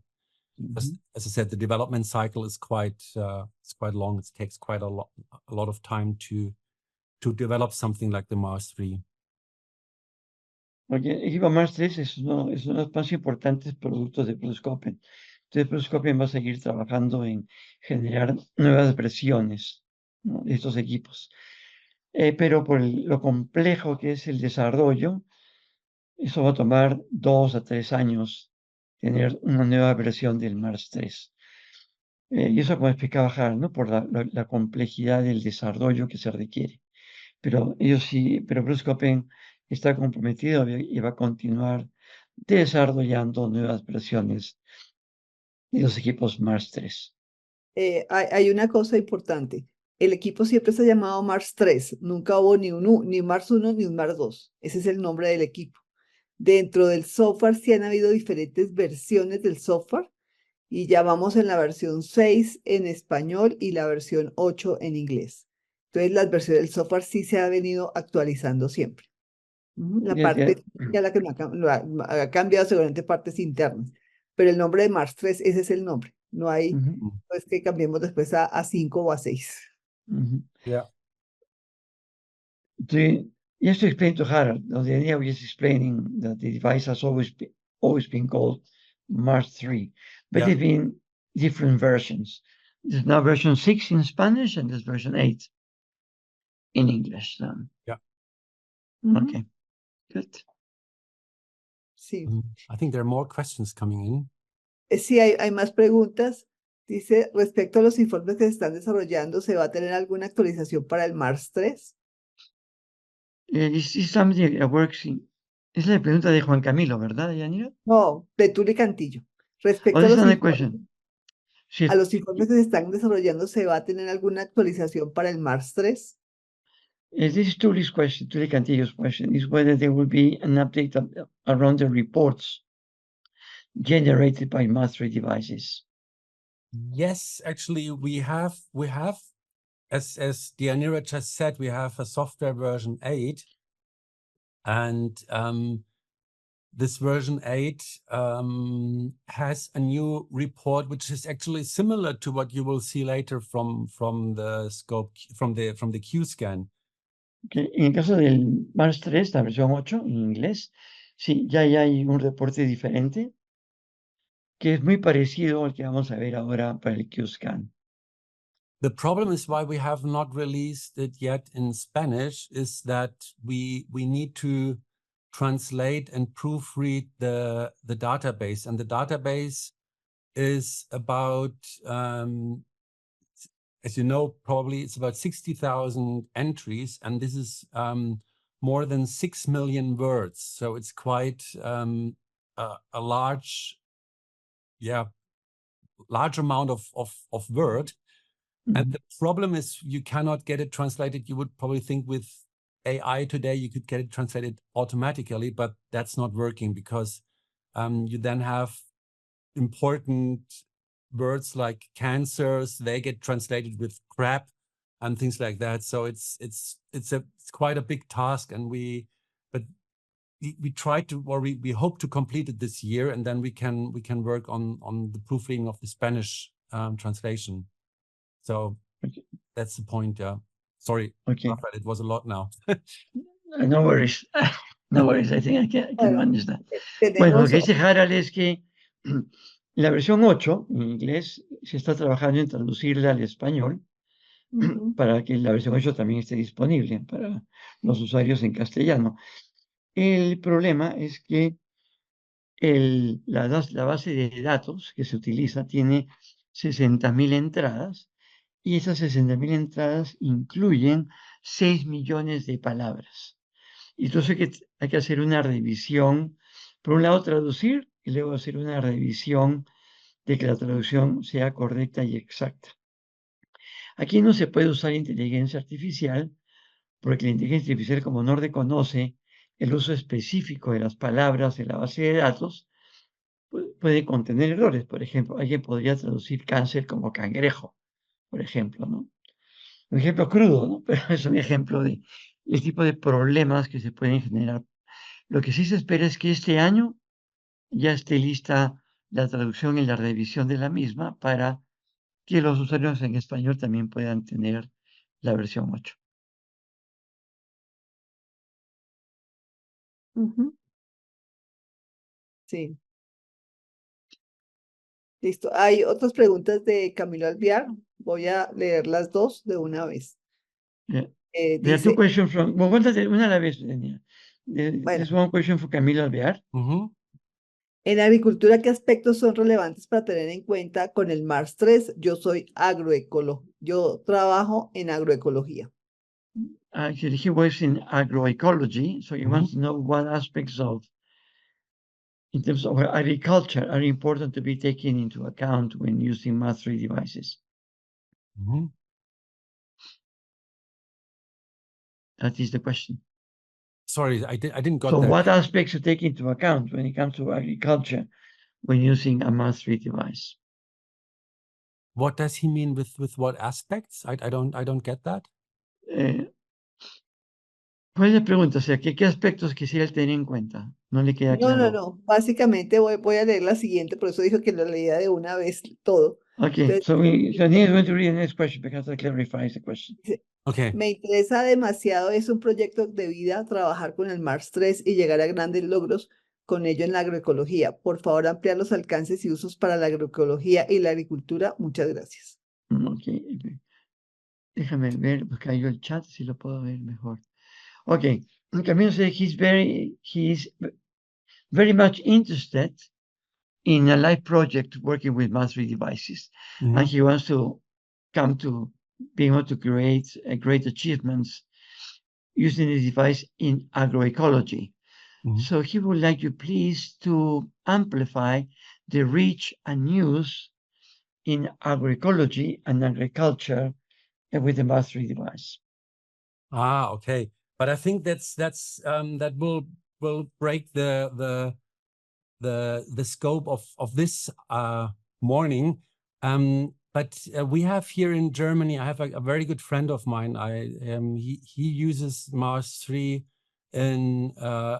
As I said, the development cycle is quite long. It takes quite a lot of time to develop something like the Mars 3. Porque el equipo Mars 3 es uno de los más importantes productos de Copen. Entonces, Copen va a seguir trabajando en generar nuevas versiones, ¿no?, de estos equipos. Pero por lo complejo que es el desarrollo, eso va a tomar 2 a 3 años tener una nueva versión del Mars 3. Y eso, como explicaba Harald, ¿no?, por la complejidad del desarrollo que se requiere. Pero Bruce Copen está comprometido y va a continuar desarrollando nuevas versiones de los equipos Mars 3. Hay una cosa importante. El equipo siempre se ha llamado Mars 3. Nunca hubo ni Mars 1 ni un Mars 2. Ese es el nombre del equipo. Dentro del software sí han habido diferentes versiones del software, y ya vamos en la versión 6 en español y la versión 8 en inglés. Entonces las versiones del software sí se ha venido actualizando siempre. La parte ya la que lo ha cambiado seguramente partes internas, pero el nombre de Mars 3, ese es el nombre. No hay pues que cambiemos después a 5 o a 6. Yeah. Just to explain to Harald, the idea was just explaining that the device has always been called Mars 3, but there's been different versions. There's now version 6 in Spanish and there's version 8 in English. Yeah. Okay. Good. Sí, I think there are more questions coming in. Sí, hay más preguntas. Dice, respecto a los informes que se están desarrollando, ¿se va a tener alguna actualización para el Mars 3? Is something that works in... Es la pregunta de Juan Camilo, ¿verdad, Yanira? No, de Tuli Cantillo. Oh, Respecto this is another question. a los informes que se están desarrollando, ¿se va a tener alguna actualización para el Mars 3? This is Tuli's question, Tuli Cantillo's question, is whether there will be an update around the reports generated by Mars 3 devices. Yes, actually, we have, as Dianira just said, we have a software version 8, and this version 8 has a new report, which is actually similar to what you will see later from the scope from the QScan. Okay. En el caso del Mars 3, la versión 8 en inglés, sí, ya hay un reporte diferente que es muy parecido al que vamos a ver ahora para el QScan. The problem is why we have not released it yet in Spanish is that we need to translate and proofread the database, and the database is about as you know, probably it's about 60,000 entries, and this is more than 6 million words. So it's quite a large amount of word. And the problem is you cannot get it translated. You would probably think with AI today, you could get it translated automatically, but that's not working because you then have important words like cancers, they get translated with crap and things like that. So it's quite a big task, and we try to, or we hope to complete it this year, and then we can work on the proofreading of the Spanish translation. So that's the point. Yeah. Sorry, Rafael, it was a lot now. No worries. No worries. I think I can manage that. Bueno, lo que dice Harald es que la versión 8 en inglés se está trabajando en traducirla al español para que la versión 8 también esté disponible para los usuarios en castellano. El problema es que la base de datos que se utiliza tiene 60.000 entradas y esas 60.000 entradas incluyen 6 millones de palabras. Y entonces hay que hacer una revisión, por un lado traducir y luego hacer una revisión de que la traducción sea correcta y exacta. Aquí no se puede usar inteligencia artificial, porque la inteligencia artificial, como no reconoce el uso específico de las palabras en la base de datos, puede contener errores. Por ejemplo, alguien podría traducir cáncer como cangrejo, por ejemplo, ¿no? Un ejemplo crudo, ¿no? Pero es un ejemplo de el tipo de problemas que se pueden generar. Lo que sí se espera es que este año ya esté lista la traducción y la revisión de la misma para que los usuarios en español también puedan tener la versión 8. Sí. Listo. Hay otras preguntas de Camilo Alviar. Voy a leer las dos de una vez. There are two Dice, questions from... Well, una a la vez, Daniel. There's one question for Camilo Alvear. en agricultura, ¿qué aspectos son relevantes para tener en cuenta con el Mars 3? Yo soy agroecólogo. Yo trabajo en agroecología. Actually, he works in agroecology, so he wants to know what aspects of, in terms of agriculture, are important to be taken into account when using Mars 3 devices. That is the question. Sorry, I didn't got so that. So what aspects to take into account when it comes to agriculture when using a Mars 3 device? What does he mean with what aspects? I don't get that. ¿Cuál es la pregunta? O sea, ¿qué aspectos quisiera tener en cuenta? No le queda claro. No. Básicamente voy a leer la siguiente, por eso dijo que lo leía de una vez todo. Okay, Entonces, so Neil is going to read the next question because that clarifies the question. Okay. Me interesa demasiado, es un proyecto de vida trabajar con el Mars 3 y llegar a grandes logros con ello en la agroecología. Por favor, ampliar los alcances y usos para la agroecología y la agricultura. Muchas gracias. Okay. Déjame ver, buscar yo el chat si lo puedo ver mejor. Ok, Camilo said he's very much interested in a live project working with Mass3 devices. Mhm. And he wants to come to being able to create great achievements using the device in agroecology. Mhm. So he would like you please to amplify the reach and use in agroecology and agriculture with the Mass3 device. Ah, okay. But I think that will break the scope of this morning. But we have here in Germany, I have a very good friend of mine. He uses Mars 3 in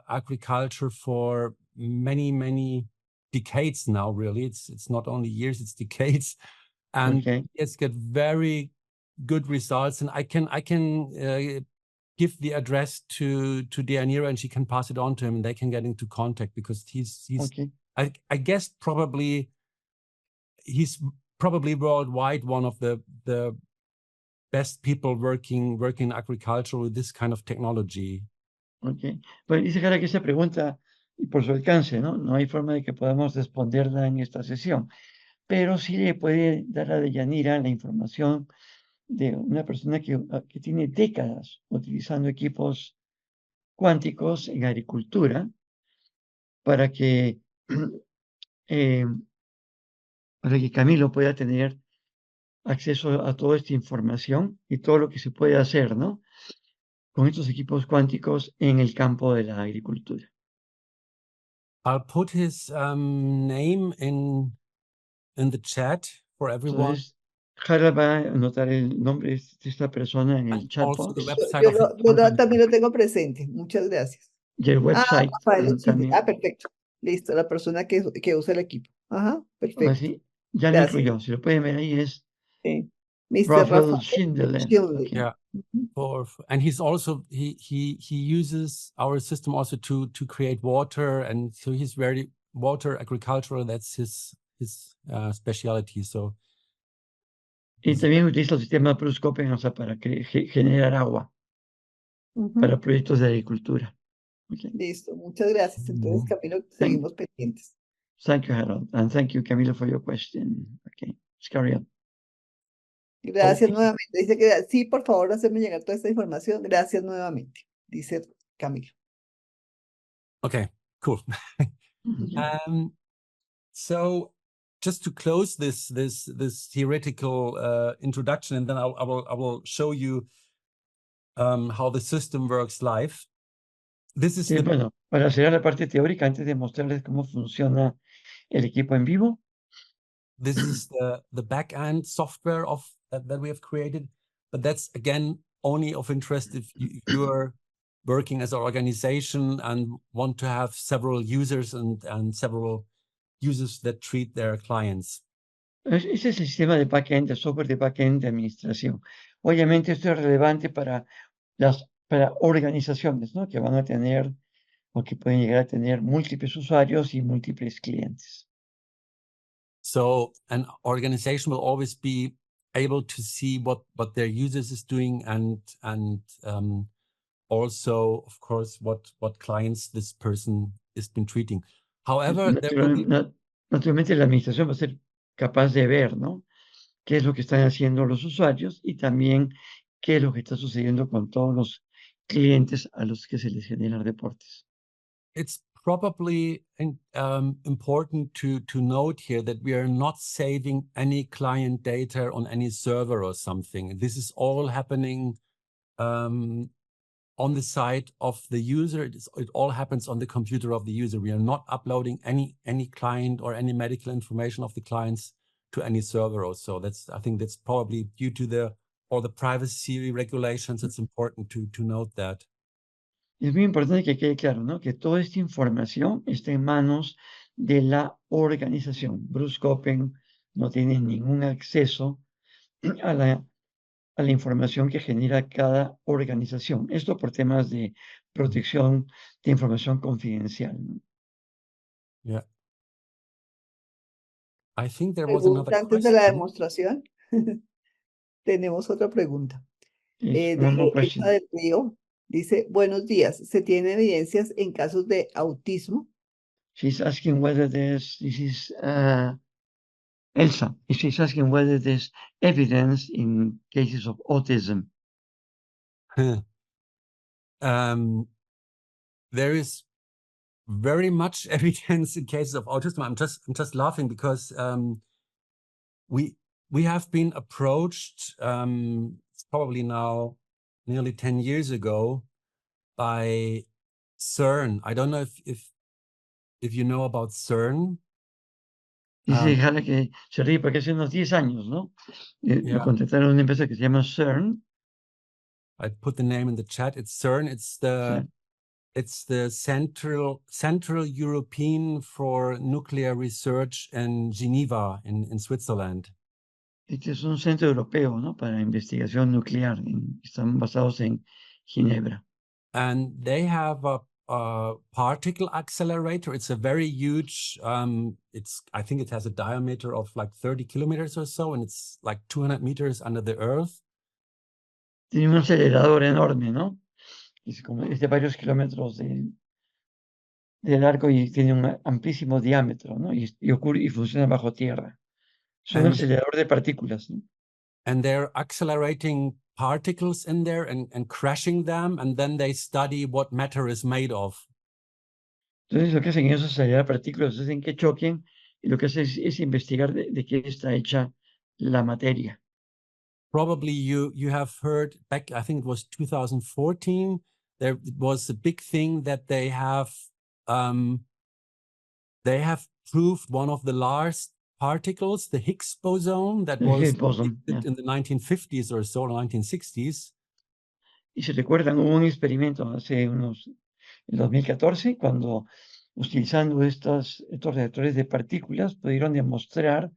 agriculture for many decades now. Really, it's not only years, it's decades, and Okay. it's got very good results. And I can give the address to Ingeniero, and she can pass it on to him, and they can get into contact, because he's Okay. I guess he's probably worldwide one of the best people working in agriculture with this kind of technology. Ok. Pues dice Jara que esa pregunta, y por su alcance, ¿no? No hay forma de que podamos responderla en esta sesión, pero sí le puede dar a Deyanira la información de una persona que tiene décadas utilizando equipos cuánticos en agricultura para que, eh, para que Camilo pueda tener acceso a toda esta información y todo lo que se puede hacer, ¿no? Con estos equipos cuánticos en el campo de la agricultura. I'll put his name in the chat for everyone. Entonces, Jara va a anotar el nombre de esta persona en el And chat also the box website of the company. También lo tengo presente. Muchas gracias. y el website Rafael Chile. también. Perfecto. Listo, la persona que usa el equipo. Ajá, perfecto. Así, ya lo Gracias. incluyó. Si lo pueden ver ahí es Sí. Mr. Rafael Rafael Schindler. Chile. Okay. Yeah. And he's also he uses our system also to create water, and so he's very water agricultural. That's his specialty. So Y también utiliza el sistema Plus Copen, o sea, para generar agua para proyectos de agricultura. Okay. Listo, muchas gracias. Entonces, Camilo, seguimos pendientes. Thank you, Harold. And thank you, Camilo, for your question. Okay, let's carry on. Gracias Okay. nuevamente. Dice que sí, por favor, hacerme llegar toda esta información. Gracias nuevamente, dice Camilo. okay, cool. Okay. So just to close this theoretical introduction, and then I will show you how the system works live. This is the Bueno, para cerrar la parte teórica, antes de mostrarles cómo funciona el equipo en vivo, this is the back-end software of that we have created, but that's again only of interest if you are working as an organization and want to have several users and several users that treat their clients. ese es el sistema de backend, de software de backend de administración. Obviamente esto es relevante para organizaciones, ¿no? Que van a tener o que pueden llegar a tener múltiples usuarios y múltiples clientes. So an organization will always be able to see what their users is doing and also, of course, what clients this person has been treating. However, there will be... Naturalmente la administración va a ser capaz de ver, ¿no? Qué es lo que están haciendo los usuarios y también qué es lo que está sucediendo con todos los clientes a los que se les generan reportes. It's probably important to note here that we are not saving any client data on any server or something. This is all happening on the side of the user. It all happens on the computer of the user. We are not uploading any client or any medical information of the clients to any server or so. I think that's probably due to all the privacy regulations. It's important to note that. Es muy importante que quede claro, ¿no? Que toda esta información está en manos de la organización. Bruce Copen no tiene ningún acceso a la información que genera cada organización. Esto por temas de protección de información confidencial, ¿no? Yeah. I think there was another Antes de la question. demostración, tenemos otra pregunta. Yes, De one more Elsa question. del Río. Dice, buenos días, ¿se tiene evidencias en casos de autismo? She's asking whether this is Elsa. She's asking whether there's evidence in cases of autism. There is very much evidence in cases of autism. I'm just laughing because we have been approached, it's probably now nearly 10 years ago, by CERN. I don't know if you know about CERN. Dice Jala que se ríe porque hace unos 10 años, ¿no? Lo contrataron una empresa que se llama CERN. I put the name in the chat. It's CERN. It's the Central European for Nuclear Research in Geneva, in Switzerland. Este es un centro europeo, ¿no? Para investigación nuclear. Están basados en Ginebra. And they have a particle accelerator. It's a very huge, I think it has a diameter of like 30 kilometers or so, and it's like 200 meters under the earth. Tiene un acelerador enorme, ¿no? Es de varios kilómetros de largo y tiene un amplísimo diámetro, ¿no? Y funciona bajo tierra. Es un acelerador de partículas, ¿no? And they're accelerating particles in there and crashing them, and then they study what matter is made of. Entonces lo que hacen es acelerar partículas, hacen que choquen, y lo que hacen es investigar de qué está hecha la materia. Probably you have heard back, I think it was 2014, there was a big thing that they have proved one of the largest particles, the Higgs boson, that was predicted in the 1950s or so, 1960s. Y si recuerdan, hubo un experimento en 2014, cuando utilizando estos reactores de partículas pudieron demostrar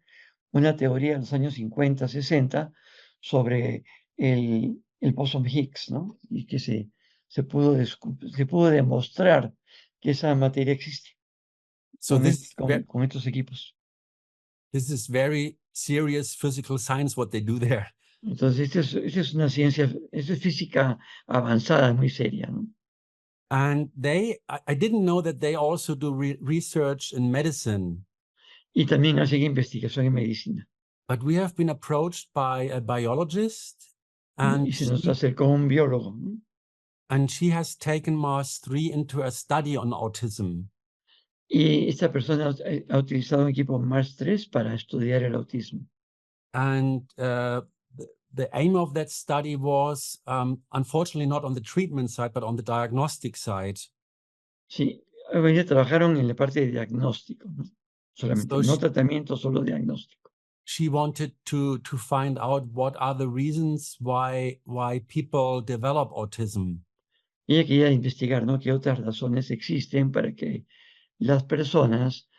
una teoría en los años 50, 60 sobre el bosón Higgs, ¿no? Y que se pudo demostrar que esa materia existe con estos equipos. This is very serious physical science what they do there. Entonces, esto es una ciencia, esto es física avanzada, muy seria, ¿no? And I didn't know that they also do research in medicine. Y también hacen investigación en medicina. But we have been approached by a biologist, and y se nos acercó un biólogo, ¿no? And she has taken Mars 3 into a study on autism. Y esta persona ha utilizado un equipo Mars 3 para estudiar el autismo. And the aim of that study was, unfortunately, not on the treatment side, but on the diagnostic side. Sí, ellos trabajaron en la parte de diagnóstico, ¿no? Solamente, no tratamiento, solo diagnóstico. She wanted to find out what are the reasons why people develop autism. Ella quería investigar, ¿no? ¿Qué otras razones existen para que las personas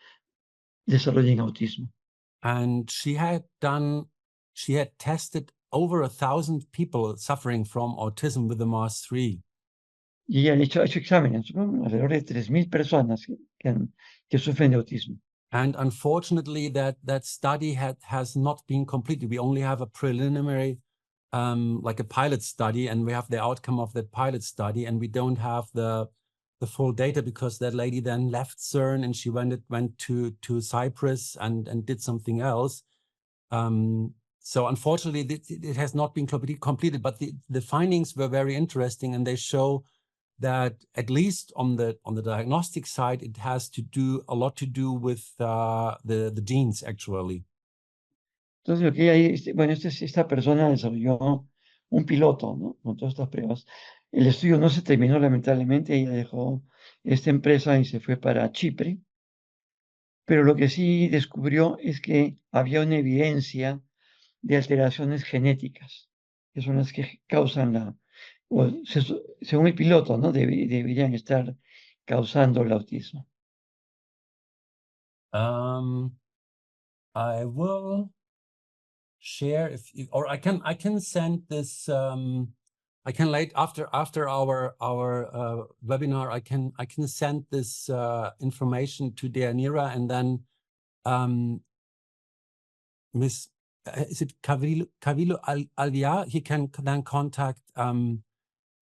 desarrollen autismo? And she had tested over 1,000 people suffering from autism with the Mars 3. Y ella ha hecho exámenes, ¿no? Alrededor de 3,000 personas que sufren de autismo. And unfortunately, that study has not been completed. We only have a preliminary, like a pilot study, and we have the outcome of that pilot study, and we don't have the full data because that lady then left CERN and she went to Cyprus and did something else. So unfortunately, it has not been completed, but the findings were very interesting, and they show that at least on the diagnostic side, it has a lot to do with the genes, actually. Entonces, lo que hay, bueno, esta persona desarrolló un piloto, ¿no? Con todas estas pruebas. El estudio no se terminó, lamentablemente. Ella dejó esta empresa y se fue para Chipre. Pero lo que sí descubrió es que había una evidencia de alteraciones genéticas, que son las que causan según el piloto, ¿no? Deberían estar causando el autismo. I will share or I can send this. I can after our webinar. I can send this information to Deanira, and then Miss is it Cavilo Alvia? He can then contact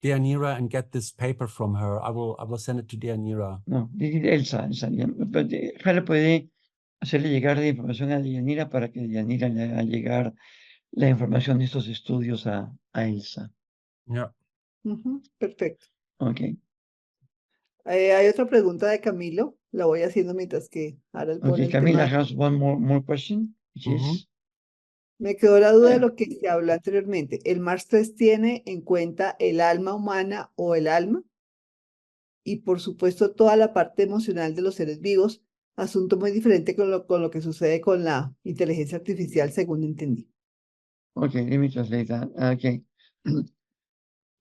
Deanira and get this paper from her. I will send it to Deanira. No, Elsa. Harald puede hacerle llegar la información a Deyanira para que Deyanira le haga llegar la información de estos estudios a Elsa. Yeah. Perfecto. Ok. Hay otra pregunta de Camilo. La voy haciendo mientras que Harald pone Okay, el Camila tema. has one more question, which is, Me quedó la duda de lo que se habló anteriormente. ¿El Mars 3 tiene en cuenta el alma humana o el alma? Y por supuesto toda la parte emocional de los seres vivos, asunto muy diferente con lo que sucede con la inteligencia artificial, según entendí. okay, let me translate that. Okay.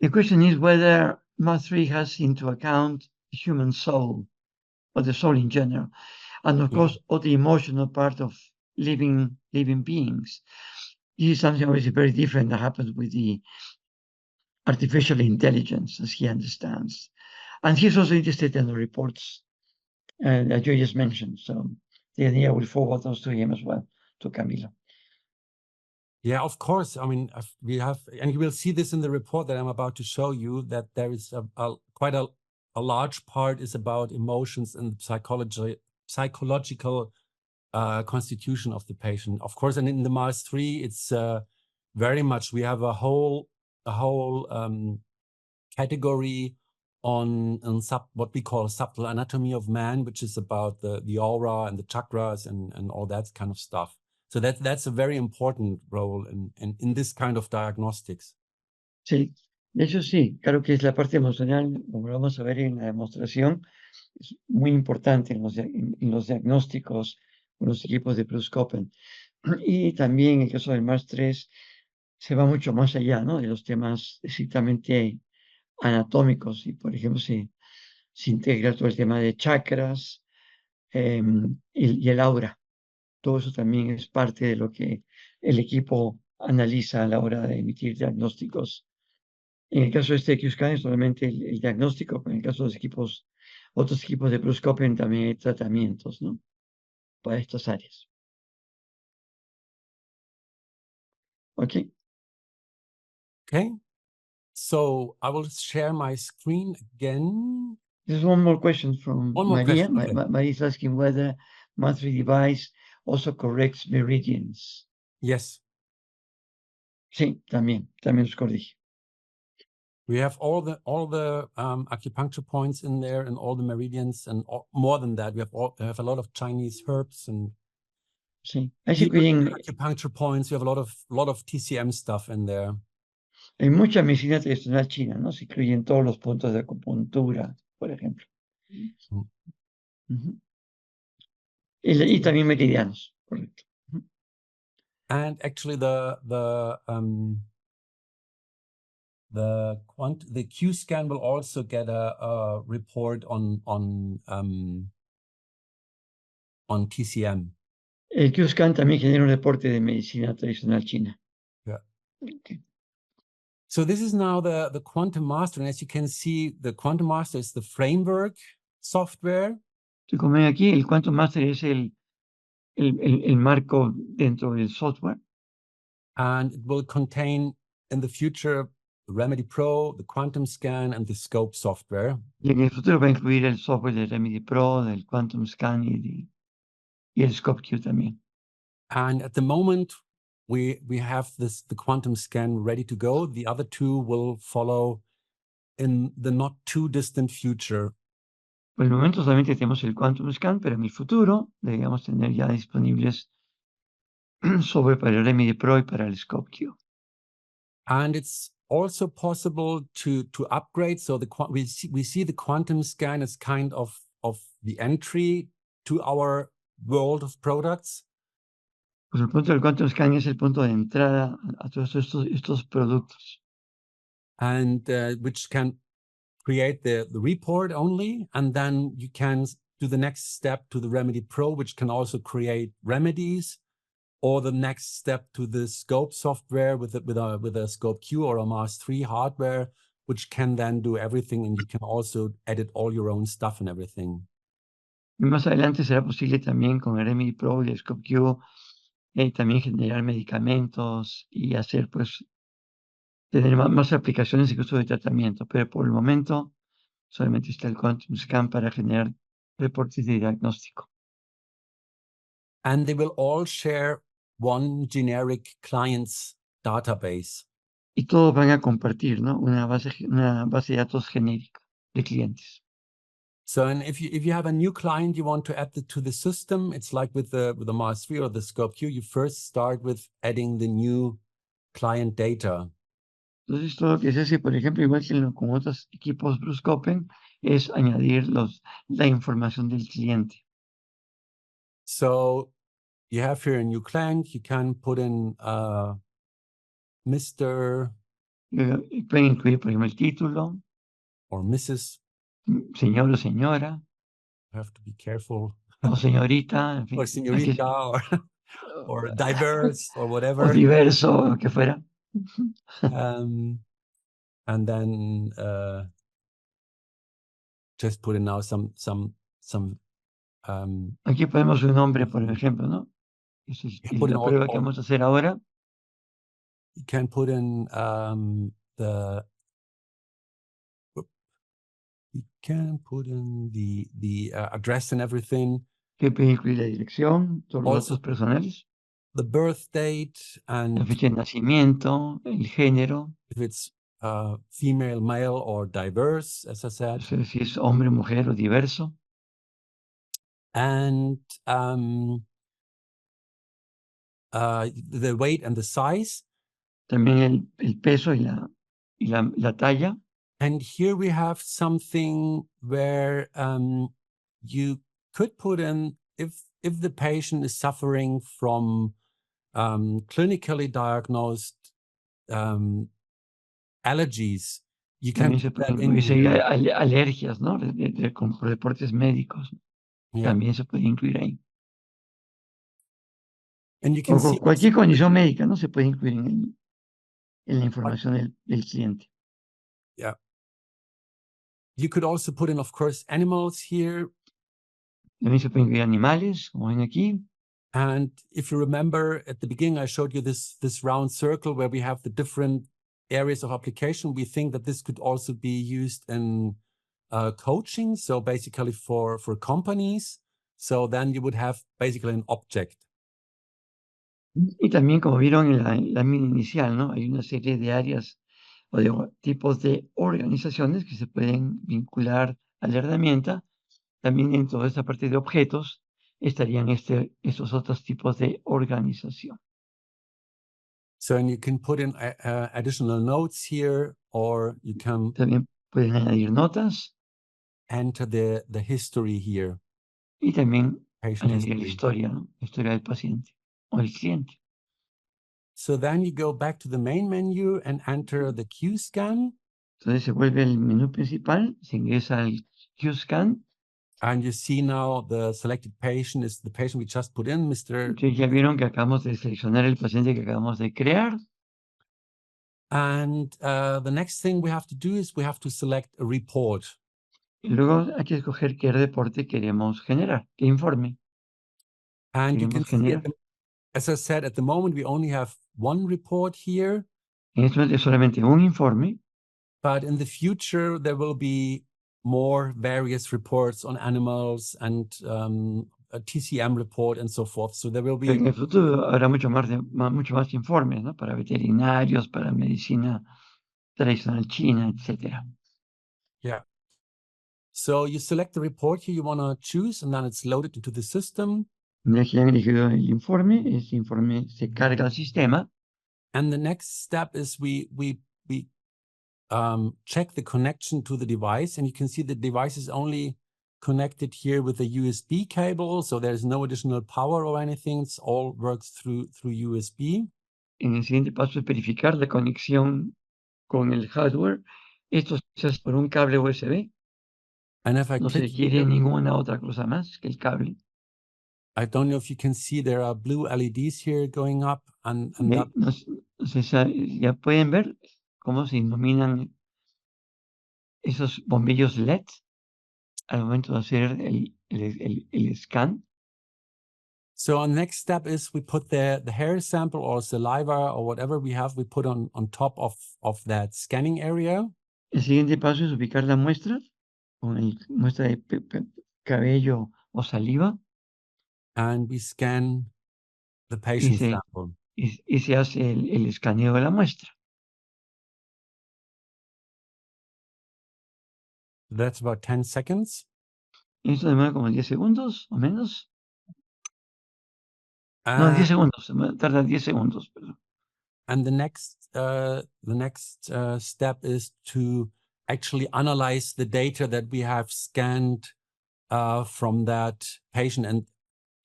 The question is whether Mars 3 has into account the human soul, or the soul in general, and of course, all the emotional part of living beings. This is something obviously very different that happens with the artificial intelligence, as he understands. And he's also interested in the reports that you just mentioned. So the idea will forward those to him as well, to Camilo. Yeah, of course. I mean, we have, and you will see this in the report that I'm about to show you, that there is quite a large part is about emotions and psychological constitution of the patient. Of course, and in the Mars 3, it's very much, we have a whole category on what we call subtle anatomy of man, which is about the aura and the chakras and all that kind of stuff. So that's a very important role in this kind of diagnostics. Sí, de hecho sí, claro que es la parte emocional, como lo vamos a ver en la demostración, es muy importante en los diagnósticos con los equipos de Copen. Y también en el caso del Mars 3 se va mucho más allá, ¿no? De los temas estrictamente anatómicos y, por ejemplo, se integra todo el tema de chakras y el aura. Todo eso también es parte de lo que el equipo analiza a la hora de emitir diagnósticos. En el caso de este QScan es solamente el diagnóstico, pero en el caso de los equipos, otros equipos de Copen también hay tratamientos, ¿no? Para estas áreas. Okay. Okay. So I will share my screen again. There's one more question from One more Maria. question. Okay. Maria is asking whether monthly device also corrects meridians. Yes. Sí, también los corrige. We have all the acupuncture points in there and all the meridians, and more than that, we have a lot of Chinese herbs and sí. acupuncture points. We have a lot of TCM stuff in there. Hay mucha medicina tradicional china, ¿no? Se incluyen todos los puntos de acupuntura, por ejemplo. Y también meridianos, correcto. And actually, the QScan will also get a report on TCM. El QScan también genera un reporte de medicina tradicional china. Yeah. Okay. So this is now the QuantumMaster, and as you can see, the QuantumMaster is the framework software. Como ven aquí, el QuantumMaster es el marco dentro del software. And it will contain in the future the Remedy Pro, the QuantumScan, and the Scope software. Y en el futuro va a incluir el software de Remedy Pro, del QuantumScan y el Scope Q también. And at the moment, we have the QuantumScan ready to go. The other two will follow in the not too distant future. Por el momento solamente tenemos el QuantumScan, pero en el futuro deberíamos tener ya disponibles software para el Remedy Pro y para el Scope Q. And it's also possible to upgrade. So we see the QuantumScan as kind of the entry to our world of products. Pues el punto del QuantumScan es el punto de entrada a todos estos productos. And which can create the report only, and then you can do the next step to the Remedy Pro, which can also create remedies, or the next step to the Scope software with a Scope Q or a Mars 3 hardware, which can then do everything, and you can also edit all your own stuff and everything. Y más adelante será posible también con el Remedy Pro y el Scope Q también generar medicamentos y hacer pues tener más aplicaciones incluso de tratamiento, pero por el momento solamente está el QuantumScan para generar reportes de diagnóstico. And they will all share one generic client's database. Y todos van a compartir, ¿no? Una base de datos genérica de clientes. So, and if you have a new client you want to add to the system, it's like with the Mars 3 or the Scope Q, you first start with adding the new client data. Entonces, todo lo que se hace, por ejemplo, igual que con otros equipos Bruce Copen, es añadir la información del cliente. So you have here a new client, you can put in Mr. Pueden incluir, por ejemplo, el título, or Mrs. señor o señora, You have to be careful. o señorita, en fin. Or señorita, or diverse, or o whatever. diverso, lo que fuera. And then just put in now some Aquí ponemos un nombre, por ejemplo, ¿no? Esa es put in la prueba que vamos a hacer ahora. you can put in the address and everything. Que puede incluir la dirección, todos los datos personales, The birth date la and fecha de nacimiento, el género, if it's female, male, or diverse, as I said. o sea, si es hombre, mujer o diverso. And the weight and the size. También el peso y la talla. And here we have something where you could put in if the patient is suffering from clinically diagnosed allergies, you can También se put that pueden in incluir here. alergias, ¿no? Con reportes médicos. Yeah. También se puede incluir ahí. And you can see cualquier condición médica, ¿no? Se puede incluir en la información del cliente. Yeah. You could also put in, of course, animals here. También se pueden incluir animales, como ven aquí. And if you remember at the beginning, I showed you this round circle where we have the different areas of application. We think that this could also be used in coaching. So basically for companies. So then you would have basically an object. Y también, como vieron en la lámina inicial, ¿no? Hay una serie de áreas o de tipos de organizaciones que se pueden vincular a la herramienta. También en toda esta parte de objetos estarían estos otros tipos de organización. So and you can put in additional notes here, or you can También pueden añadir notas enter the history here. y también Patient añadir la history. historia, ¿no? La historia del paciente o el cliente. So then you go back to the main menu and enter the QScan. Entonces se vuelve el menú principal, se ingresa al QScan. And you see now the selected patient is the patient we just put in, Mr. Entonces ya vieron que acabamos de seleccionar el paciente que acabamos de crear. And the next thing we have to do is we have to select a report. Y luego hay que escoger qué reporte queremos generar, qué informe And you can queremos see, generar. as I said, at the moment we only have one report here. En este momento es solamente un informe, But in the future there will be more various reports on animals and a TCM report and so forth. So there will pero be en el futuro habrá mucho más informes, ¿no? Para veterinarios, para medicina tradicional china, etc. yeah. So you select the report here you want to choose, and then it's loaded into the system. Una vez que ya han elegido el informe, ese informe se carga al sistema. And the next step is we check the connection to the device, and you can see the device is only connected here with a USB cable, so there's no additional power or anything. It's all works through USB. En el siguiente paso es verificar la conexión con el hardware. Esto se hace por un cable USB. And if I No se click requiere here, ninguna otra cosa más que el cable. I don't know if you can see there are blue LEDs here going up, and that Ya pueden ver cómo se iluminan esos bombillos LED al momento de hacer el scan. So our next step is we put the hair sample or saliva or whatever we have, we put on top of that scanning area. El siguiente paso es ubicar la muestra con el muestra de cabello o saliva And we scan the y patient se, sample. y se hace el escaneo de la muestra. That's about 10 seconds. Esto demora como 10 segundos o menos. No, Uh, 10 segundos, tarda 10 segundos. Perdón. and the next step is to actually analyze the data that we have scanned from that patient. And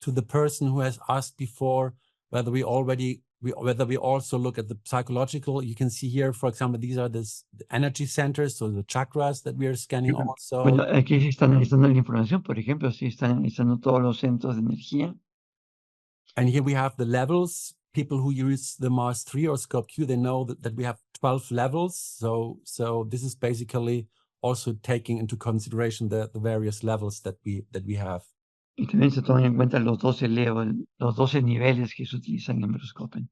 to the person who has asked before whether we also look at the psychological, you can see here, for example, these are the energy centers, so the chakras that we are scanning also. Bueno, aquí se está analizando la información, por ejemplo, si están analizando todos los centros de energía. And here we have the levels. People who use the Mars 3 or Scope Q, they know that we have 12 levels. So this is basically also taking into consideration the various levels that we have. Y también se toman en cuenta los 12 niveles que se utilizan en Copen.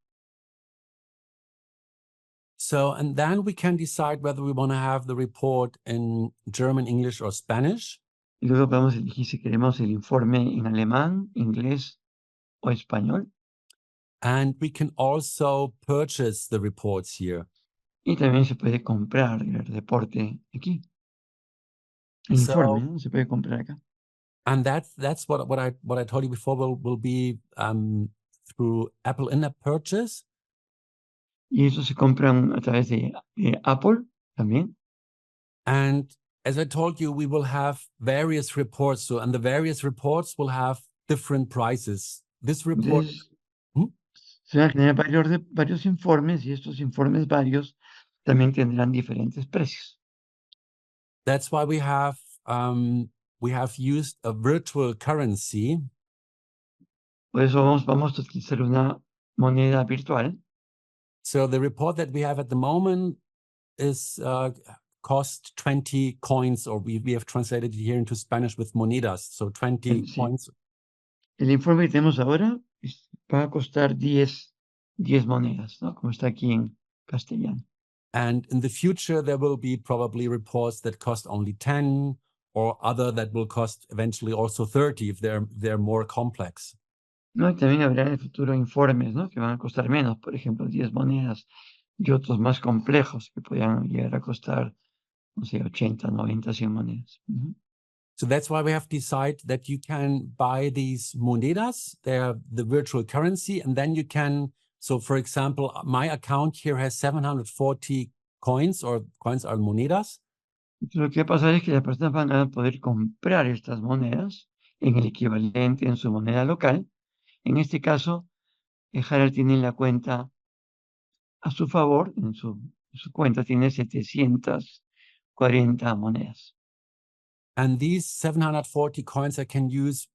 So, and then we can decide whether we want to have the report in German, English, or Spanish. Y luego podemos elegir si queremos el informe en alemán, inglés o español. And we can also purchase the reports here. Y también se puede comprar el reporte aquí. El informe, ¿no? Se puede comprar acá. And that's what I told you before will be through Apple in-app purchase. Y eso se compran a través de Apple también. And as I told you, we will have various reports. So, and the various reports will have different prices. This report. Entonces, se van a generar varios informes y estos informes varios también tendrán diferentes precios. That's why we have used a virtual currency. Por eso vamos a utilizar una moneda virtual. So the report that we have at the moment is cost 20 coins, or we have translated it here into Spanish with monedas. So 20 coins. El informe que tenemos ahora va a costar 10 monedas, ¿no? Como está aquí en castellano. And in the future, there will be probably reports that cost only 10, or other that will cost eventually also 30 if they're more complex. No, y también habrá en el futuro informes, ¿no? Que van a costar menos, por ejemplo, 10 monedas, y otros más complejos que podrían llegar a costar, no sé, 80, 90, 100 monedas. So that's why we have decided that you can buy these monedas, they're the virtual currency, and then you can, so for example, my account here has 740 coins, or coins are monedas. Lo que va a pasar es que las personas van a poder comprar estas monedas en el equivalente en su moneda local. En este caso, Harald tiene la cuenta a su favor, en su cuenta tiene 740 monedas. And these 740 coins I can use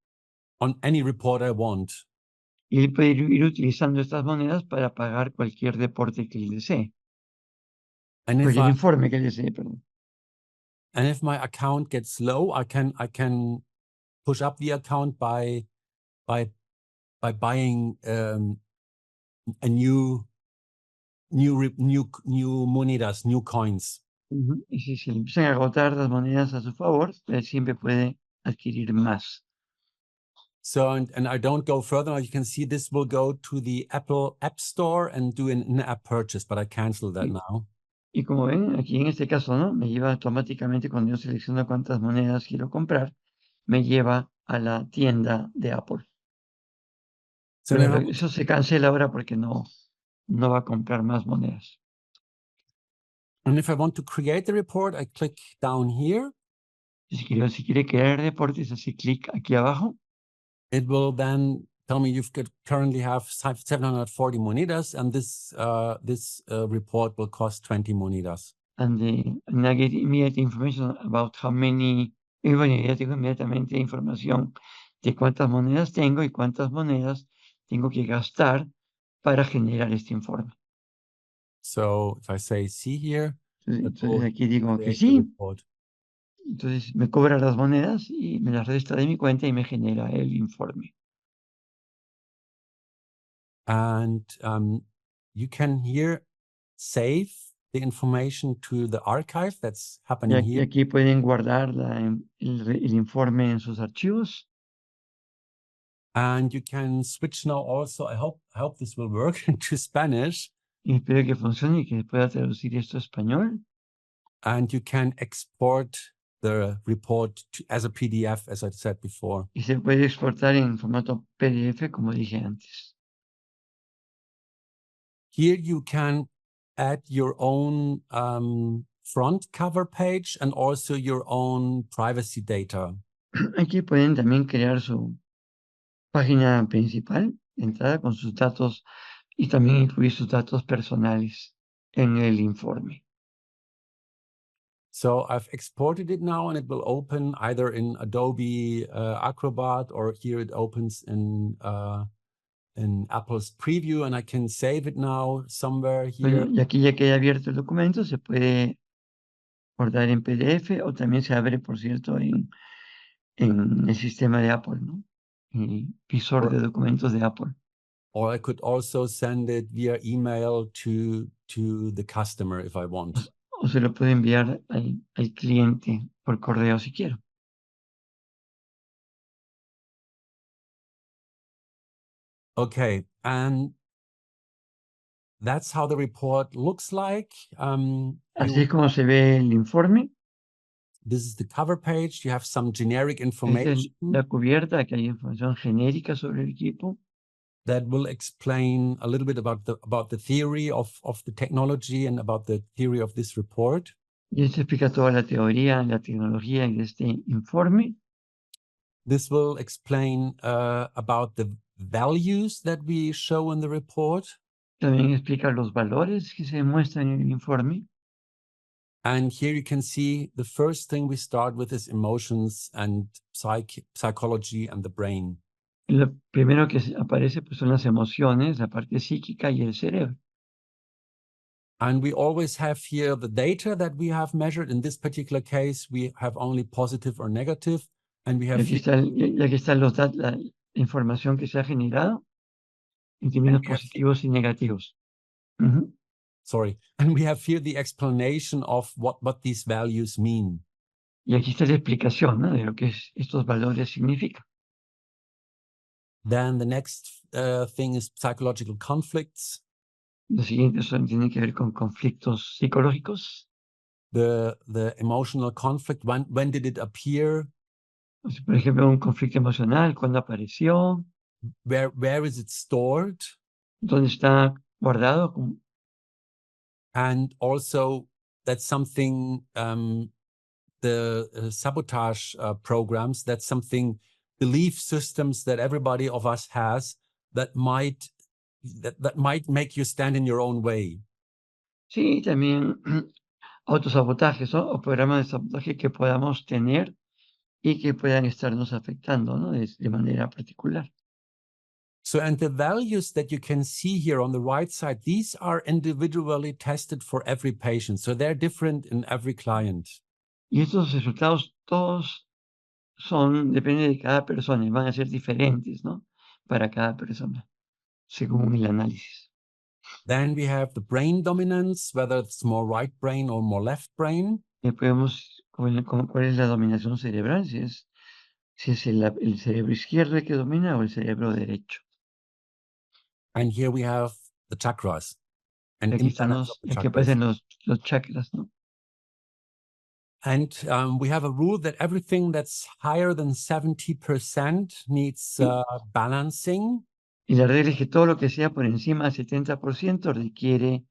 on any report I want. Y él puede ir utilizando estas monedas para pagar cualquier reporte que él desee. Cualquier informe que él desee, perdón. And if my account gets low, I can push up the account by buying a new monedas, new coins. Y si se le empiezan a agotar las monedas a su favor, él siempre puede adquirir más. So, and I don't go further. You can see this will go to the Apple App Store and do an in-app purchase, but I cancel that now. Y como ven, aquí en este caso, ¿no? Me lleva automáticamente, cuando yo selecciono cuántas monedas quiero comprar, me lleva a la tienda de Apple. So pero eso se cancela ahora porque no va a comprar más monedas. And if I want to create the report, I click down here. Si quiere crear el reporte, es así, clic aquí abajo. It will then tell me you've currently have 740 monedas, and this report will cost 20 monedas. And I get immediate information about how many. Y bueno, ya tengo inmediatamente información de cuántas monedas tengo y cuántas monedas tengo que gastar para generar este informe. So if I say see here, entonces aquí digo que sí. Entonces me cobra las monedas y me las resta de mi cuenta y me genera el informe. And you can here save the information to the archive that's happening Y here. aquí pueden guardar el informe en sus archivos. And you can switch now also, I hope this will work, to Spanish. Y espero que funcione y que pueda traducir esto a español. And you can export the report as a PDF, as I said before. Y se puede exportar en formato PDF, como dije antes. Here you can add your own front cover page and also your own privacy data. Aquí pueden también crear su página principal, entrada con sus datos y también incluir sus datos personales en el informe. So I've exported it now and it will open either in Adobe Acrobat or here it opens in Apple's preview and I can save it now somewhere here. Bueno, y aquí ya queda abierto el documento, se puede guardar en PDF o también se abre, por cierto, en el sistema de Apple, ¿no? El visor de documentos de Apple. Or I could also send it via email to the customer if I want. O se lo puede enviar al cliente por correo si quiero. Okay, and that's how the report looks like. Así es como se ve el informe. This is the cover page. You have some generic Esta es information la cubierta, aquí hay información genérica sobre el equipo. that will explain a little bit about the theory of the technology and about the theory of this report. Y esto explica toda la teoría, la tecnología de este informe. This will explain about the values that we show in the report. También explica los valores que se muestran en el informe. And here you can see the first thing we start with is emotions and psychology and the brain. Lo primero que aparece pues, son las emociones, la parte psíquica y el cerebro. And we always have here the data that we have measured. In this particular case, we have only positive or negative. And we Y have aquí están la información que se ha generado en términos positivos y negativos. sorry. And we have here the explanation of what these values mean. Y aquí está la explicación, ¿no?, de lo que estos valores significan. Then the next thing is psychological conflicts. Lo siguiente tiene que ver con conflictos psicológicos. The emotional conflict, when did it appear? Por ejemplo, un conflicto emocional, ¿cuándo apareció? Where is it stored? ¿Dónde está guardado? And also that's something, the sabotage programs, that's something, belief systems that everybody of us has that might make you stand in your own way. Sí, también autosabotajes, ¿no?, o programas de sabotaje que podamos tener y que puedan estarnos afectando, ¿no?, de manera particular. So, and the values that you can see here on the right side, these are individually tested for every patient. So they're different in every client. Y estos resultados todos depende de cada persona y van a ser diferentes, ¿no?, para cada persona, según el análisis. Then we have the brain dominance, whether it's more right brain or more left brain. Vemos cuál es la dominación cerebral, si es el cerebro izquierdo el que domina o el cerebro derecho. And here we have the chakras and Aquí están imbalance of the aquí chakras. aparecen los chakras, ¿no? And we have a rule that everything that's higher than 70% needs balancing. Y la regla es que todo lo que sea por encima del 70% requiere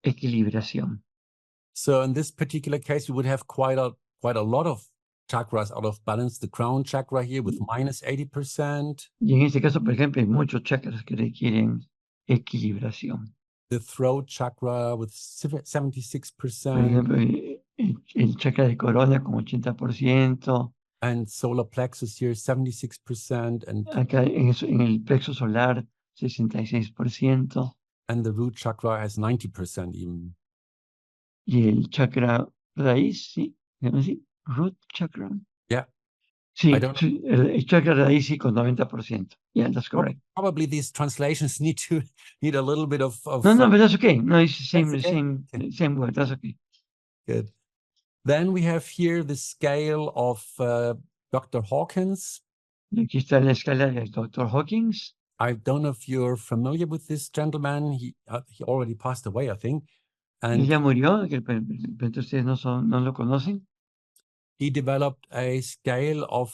equilibración. So in this particular case, we would have quite a lot of chakras out of balance. The crown chakra here with minus 80%. Y en este caso, por ejemplo, hay muchos chakras que requieren equilibración. The throat chakra with Por 76%. ejemplo, el chakra de corona con 80%. And solar plexus here, 76%. And Acá en el plexo solar, 66%. And the root chakra has 90% even. Y el chakra raíz, ¿sí? ¿Se llama así? Root chakra. Yeah. Sí, I don't know. sí, el chakra raíz con 90%. Yeah, that's correct. Probably these translations need a little bit of No, but that's okay. No, it's the That's okay. same word. That's okay. Good. Then we have here the scale of Dr. Hawkins. Y aquí está la escala del Dr. Hawkins. I don't know if you're familiar with this gentleman. He already passed away, I think. Él And ya murió, pero ustedes no lo conocen. he developed a scale of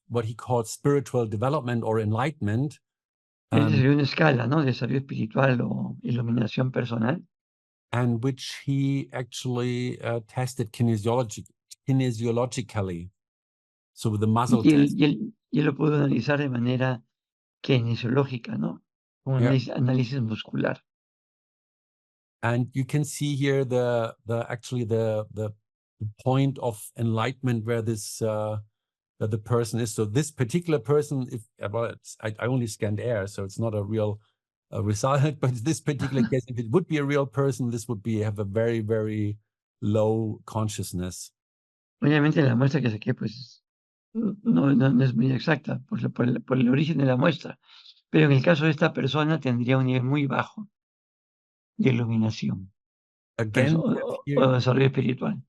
what he called spiritual development or enlightenment. Él desarrolló una escala, ¿no? De desarrollo espiritual o iluminación personal. And which he actually tested kinesiologically. So with the muscle test. Y él lo pudo analizar de manera kinesiológica, ¿no? Un Yeah. análisis muscular. And you can see here the point of enlightenment where this the person is. So this particular person, I only scanned air, so it's not a real result. But this particular case, if it would be a real person, this would have a very, very low consciousness. Obviamente la muestra que saqué, pues, no es muy exacta por el origen de la muestra. Pero en el caso de esta persona tendría un nivel muy bajo de iluminación Again, o desarrollo espiritual.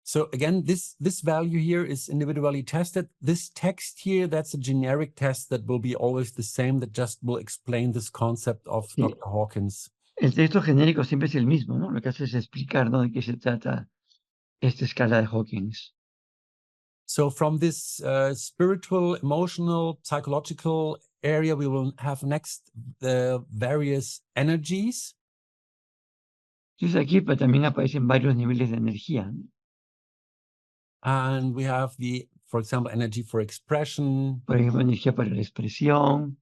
So again, this value here is individually tested. This text here, that's a generic test that will be always the same, that just will explain this concept of Sí. Dr. Hawkins. El texto genérico siempre es el mismo, ¿no? Lo que hace es explicar, ¿no?, de qué se trata esta escala de Hawkins. So from this spiritual, emotional, psychological area, we will have next the various energies. Entonces aquí pues, también aparecen varios niveles de energía, ¿no? And we have for example, energy for expression. Por ejemplo, energía para la expresión,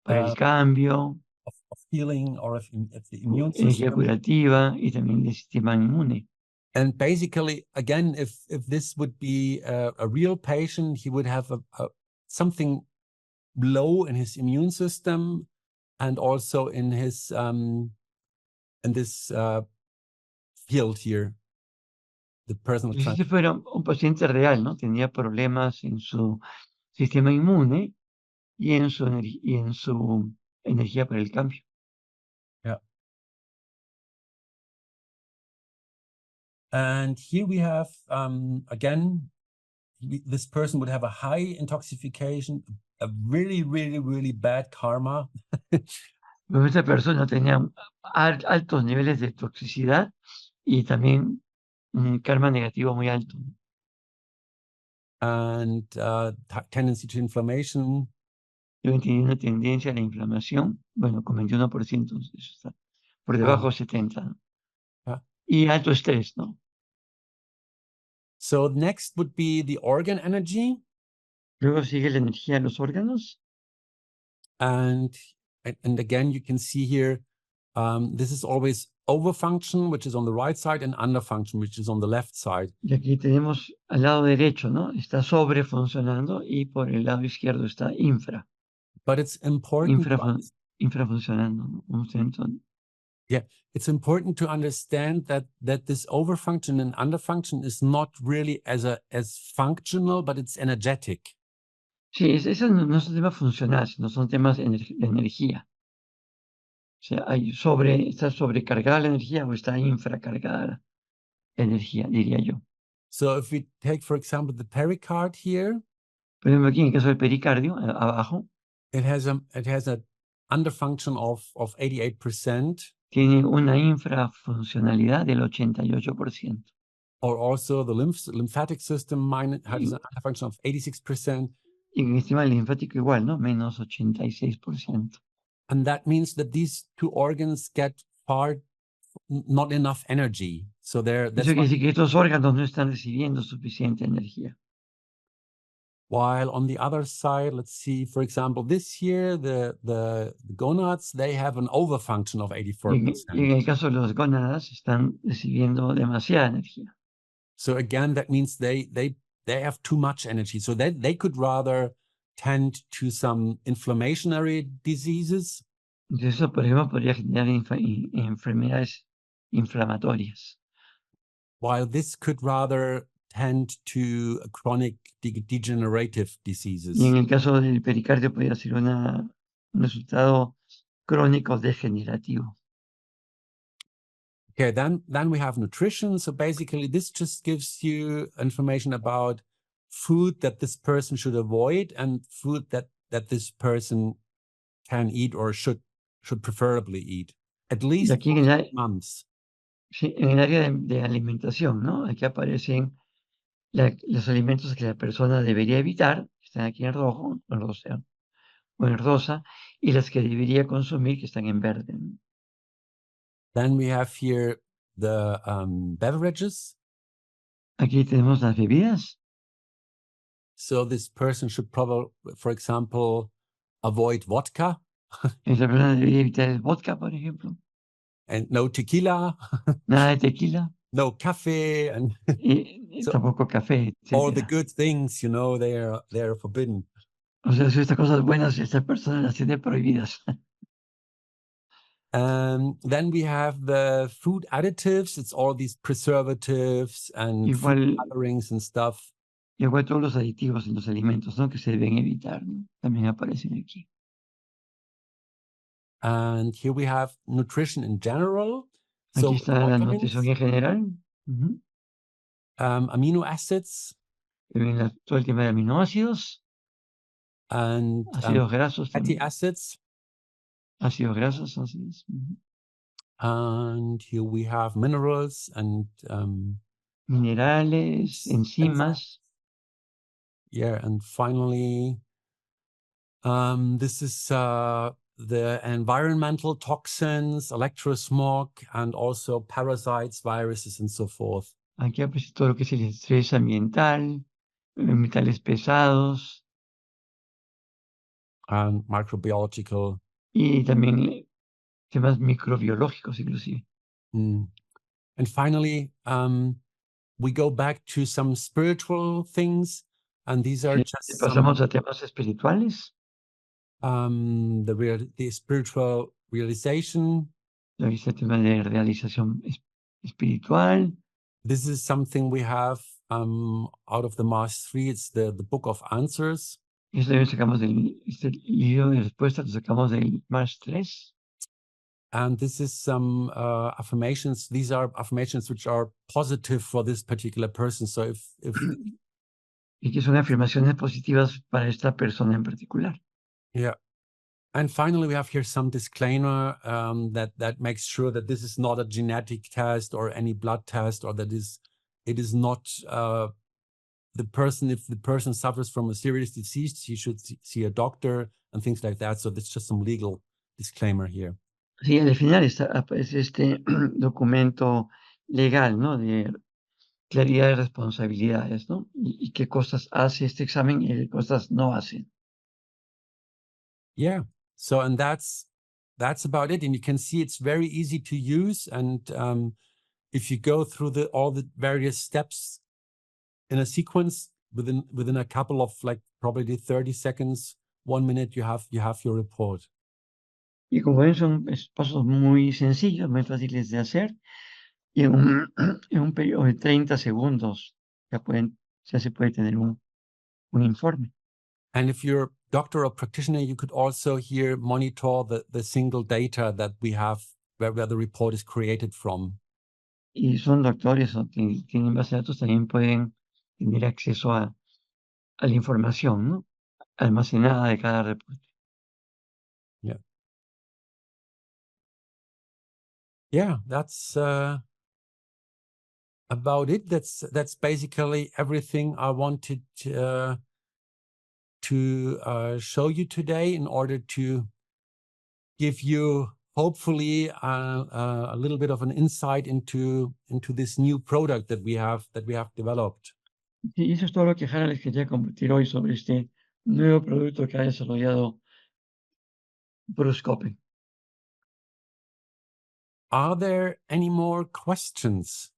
para el cambio, of healing, or of the immune energía system. curativa y también del sistema inmune. And basically, again, if this would be a real patient, he would have something low in his immune system, and also in his in this field here, the personal. Si este fuera un paciente real, ¿no? Tenía problemas en su sistema inmune y en su energía para el cambio. Yeah. And here we have, again, this person would have a high intoxication, a really, really, really bad karma. Pero esta persona tenía altos niveles de toxicidad y también un karma negativo muy alto. And tendency to inflammation. Yo tenía una tendencia a la inflamación, bueno, con 21%, eso está por debajo de 70%. Yeah. Y alto estrés, ¿no? So next would be the organ energy. Luego sigue la energía de los órganos. And again, you can see here, this is always overfunction, which is on the right side, and underfunction, which is on the left side. Y aquí tenemos al lado derecho, ¿no? Está sobrefuncionando y por el lado izquierdo está infra. But it's important. Infrafuncionando, ¿no? Yeah, it's important to understand that this overfunction and underfunction is not really as functional, but it's energetic. Sí, esos no son temas funcionales, sino son temas de energía. O sea, está sobrecargada la energía o está infracargada la energía, diría yo. So if we take, for example, the pericard here. Por ejemplo, aquí en el caso del pericardio, abajo. It has a underfunction of 88%. Tiene una infrafuncionalidad del 88%. Or also the lymphatic system has an underfunction of 86%. Y en el sistema linfático igual, ¿no? Menos 86%. And that means that these two organs get not enough energy. So eso quiere decir que estos órganos no están recibiendo suficiente energía. While on the other side, let's see, for example, this here, the gonads, they have an overfunction of 84%. Y en el caso de los gónadas están recibiendo demasiada energía. So again, that means they have too much energy. So they could rather tend to some inflammatory diseases. Entonces eso, por ejemplo, podría generar enfermedades inflamatorias. While this could rather tend to chronic degenerative diseases. Y en el caso del pericardio podría ser un resultado crónico degenerativo. Okay, then we have nutrition. So basically, this just gives you information about food that this person should avoid and food that this person can eat or should preferably eat, at Y least aquí for en el, months. sí, en el área de alimentación, ¿no? Aquí aparecen los alimentos que la persona debería evitar, que están aquí en rojo, o en rosa, y las que debería consumir, que están en verde, ¿no? Then we have here the beverages. Aquí tenemos las bebidas. So this person should probably, for example, avoid vodka Esa persona debería evitar el vodka, por ejemplo. and no tequila, Nada de tequila, no cafe, and y so tampoco café, all the etcétera. good things, you know, they are forbidden. O sea, si estas cosas buenas, esta persona las tiene prohibidas. Then we have the food additives. It's all these preservatives and food Igual, colorings and stuff. igual todos los aditivos en los alimentos, ¿no? Que se deben evitar, ¿no? También aparecen aquí. And here we have nutrition in general. So Aquí está la nutrición vitamins, en general. Ujú. amino acids, Todo el tema de aminoácidos, and ácidos grasos fatty también. acids. Ácidos grasos, así es. Ujú. And here we have minerals and Minerales, enzimas. yeah, and finally, this is the environmental toxins, electrosmog, and also parasites, viruses, and so forth. Aquí aparece todo lo que es el estrés ambiental, metales pesados And microbiological. y también temas microbiológicos inclusive. And finally, we go back to some spiritual things, and these are just some Pasamos a temas espirituales, the spiritual realization. aquí está el tema de realización espiritual. This is something we have out of the Mass 3. It's the Book of Answers. Esto también sacamos este libro de respuestas, lo sacamos del Mars 3. And this is some affirmations. These are affirmations which are positive for this particular person. So if Y que son afirmaciones positivas para esta persona en particular. yeah. And finally, we have here some disclaimer that makes sure that this is not a genetic test or any blood test, or that it is not the person. If the person suffers from a serious disease, he should see a doctor and things like that. So that's just some legal disclaimer here. Sí, al final aparece este documento legal, ¿no? De claridad de responsabilidades, ¿no? Y qué cosas hace este examen y qué cosas no hace. Yeah. So, and that's about it. And you can see it's very easy to use. And if you go through all the various steps in a sequence within a couple of probably 30 seconds, 1 minute, you have your report. Y como ven, son pasos muy sencillos, muy fáciles de hacer. Y en un periodo de 30 segundos ya se puede tener un informe. And if you're a doctor or practitioner, you could also here monitor the single data that we have where the report is created from. Y son doctores o tienen base de datos, también pueden tener acceso a la información, ¿no? Almacenada de cada reporte. Yeah. Yeah, that's about it. That's basically everything I wanted to show you today in order to give you hopefully a little bit of an insight into this new product that we have developed. Y eso es todo lo que Harald les quería compartir hoy sobre este nuevo producto que ha desarrollado Copen. Are there any more questions?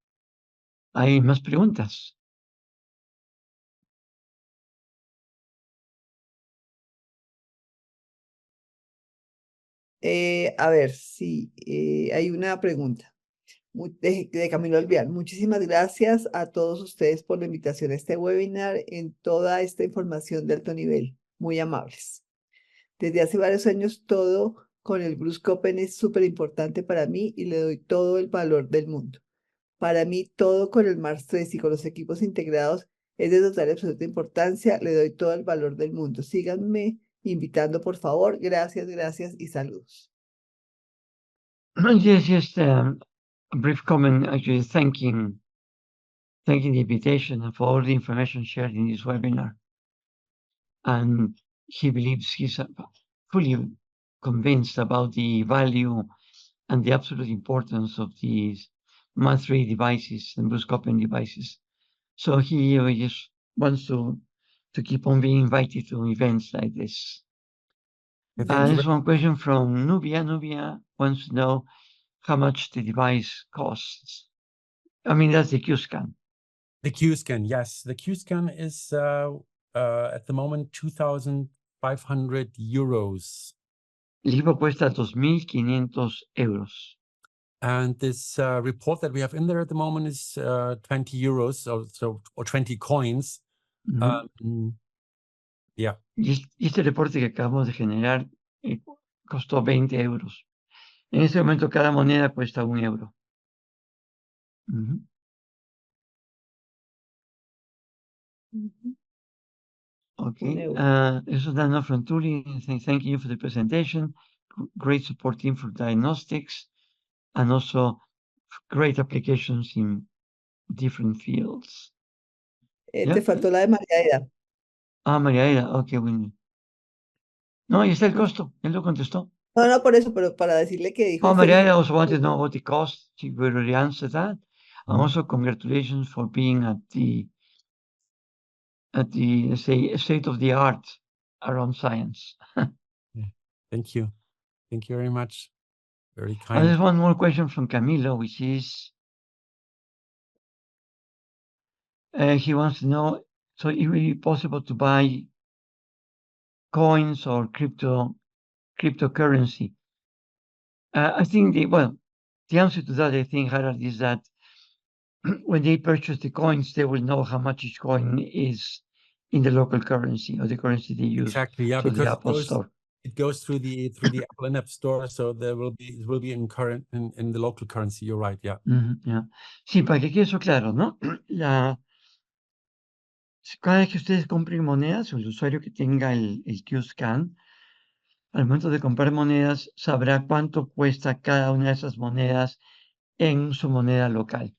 ¿Hay más preguntas? A ver, sí, hay una pregunta. de camino al vial. Muchísimas gracias a todos ustedes por la invitación a este webinar en toda esta información de alto nivel. Muy amables. Desde hace varios años todo con el Bruce Copen es súper importante para mí y le doy todo el valor del mundo. Para mí todo con el Mars 3 y con los equipos integrados es de total y absoluta importancia. Le doy todo el valor del mundo. Síganme invitando, por favor. Gracias, gracias y saludos. Yes, just a brief comment, actually thanking the invitation and for all the information shared in this webinar. And he believes he's fully convinced about the value and the absolute importance of these Math 3 devices and Bruce Copen devices. So he just wants to keep on being invited to events like this. There's one question from Nubia. Nubia wants to know how much the device costs. I mean, that's the QScan. The QScan, yes. The QScan is at the moment 2,500 euros. El equipo cuesta 2.500 euros. And this report that we have in there at the moment is 20 euros, or 20 coins. Yeah. Y este reporte que acabamos de generar costó 20 euros. En este momento cada moneda cuesta 1 euro. Okay. This is Daniel from Tuli. Thank you for the presentation. Great support team for diagnostics and also great applications in different fields. Te faltó la de María Eda. Ah, María Eda. Ok, bueno. No, ahí está el costo. Él lo contestó. No, por eso, pero para decirle que dijo. Oh, María Eda also wanted to know about the cost. She already answered that. And also congratulations for being at the let's say, state of the art around science. Thank you. Thank you very much. Very kind. And there's one more question from Camilo, which is, he wants to know, so it will be possible to buy coins or cryptocurrency? I think the answer to that, I think, Harald, is that when they purchase the coins, they will know how much each coin is in the local currency or the currency they use. Exactly, yeah, so because the Apple Store. It goes through the Apple and App Store, so it will be in the local currency. You're right, yeah. Yeah. Sí, para que quede eso claro, ¿no? Cada vez que ustedes compren monedas, o el usuario que tenga el QScan, al momento de comprar monedas, sabrá cuánto cuesta cada una de esas monedas en su moneda local.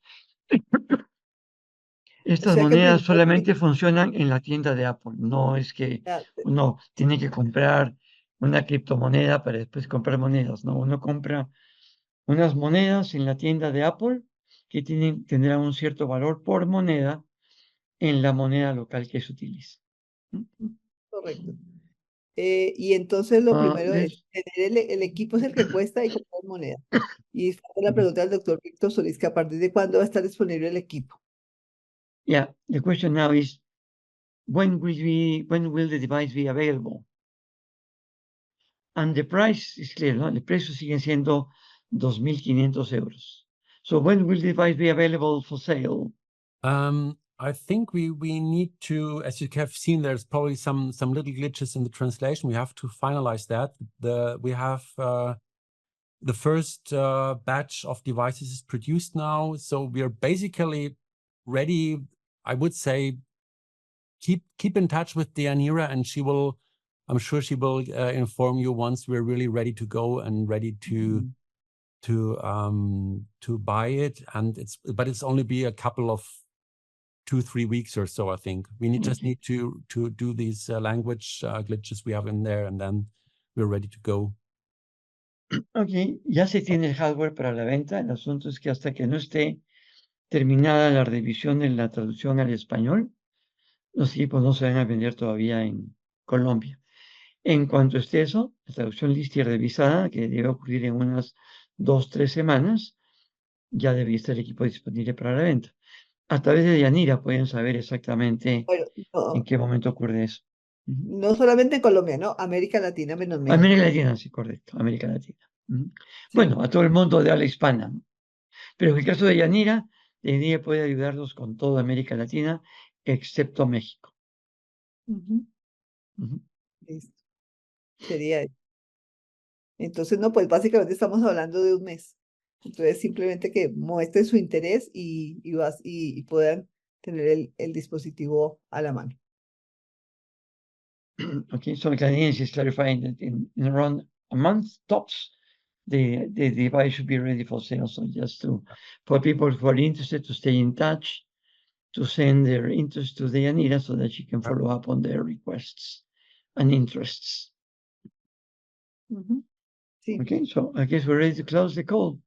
Estas monedas solamente funcionan en la tienda de Apple. No es que uno tiene que comprar una criptomoneda para después comprar monedas. No, uno compra unas monedas en la tienda de Apple que tendrán un cierto valor por moneda en la moneda local que se utiliza. Correcto. Y entonces lo primero es tener el equipo es el que cuesta y comprar moneda. Y la pregunta del doctor Víctor Solís, que a partir de cuándo va a estar disponible el equipo. Yeah, the question now is, when will the device be available? And the price is clear, ¿no? El precio sigue siendo 2.500 euros. So when will the device be available for sale? I think we need to, as you have seen, there's probably some little glitches in the translation. We have to finalize that. We have the first batch of devices is produced now, so we are basically ready. I would say keep in touch with Deanira, and I'm sure she will inform you once we're really ready to go and ready to buy it. And it's only be a couple of 2-3 weeks or so, I think. We just need to do these language glitches we have in there, and then we're ready to go. Ok, ya se tiene el hardware para la venta. El asunto es que hasta que no esté terminada la revisión de la traducción al español, los equipos no se van a vender todavía en Colombia. En cuanto esté eso, la traducción lista y revisada, que debe ocurrir en unas 2-3 semanas, ya debe estar el equipo disponible para la venta. A través de Yanira pueden saber exactamente en qué momento ocurre eso. No solamente en Colombia, ¿no? América Latina menos México. América Latina, sí, correcto, América Latina. Sí. Bueno, a todo el mundo de habla hispana. Pero en el caso de Yanira puede ayudarnos con toda América Latina, excepto México. Ujú. Ujú. Listo. Sería eso. Entonces, no, pues básicamente estamos hablando de un mes. Entonces, simplemente que muestren su interés y puedan tener el dispositivo a la mano. Okay, so Canadians is clarifying that in around a month tops, the device should be ready for sale. So just for people who are interested to stay in touch, to send their interest to Deyanira so that she can follow up on their requests and interests. Ujú. Sí. Okay, so I guess we're ready to close the call.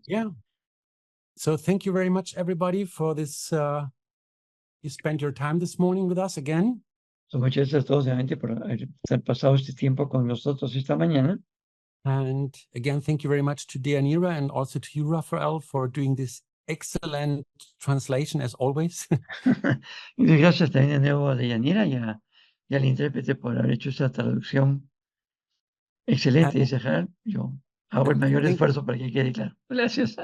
Yeah. So thank you very much, everybody, for this. You spent your time this morning with us again. So muchas gracias a todos nuevamente por haber pasado este tiempo con nosotros esta mañana. And again, thank you very much to Deyanira and also to you, Raphael, for doing this excellent translation as always. Y gracias también de nuevo a Deyanira y al intérprete por haber hecho esa traducción excelente, dice Gerard. Yo hago el mayor esfuerzo para que quede claro. Gracias.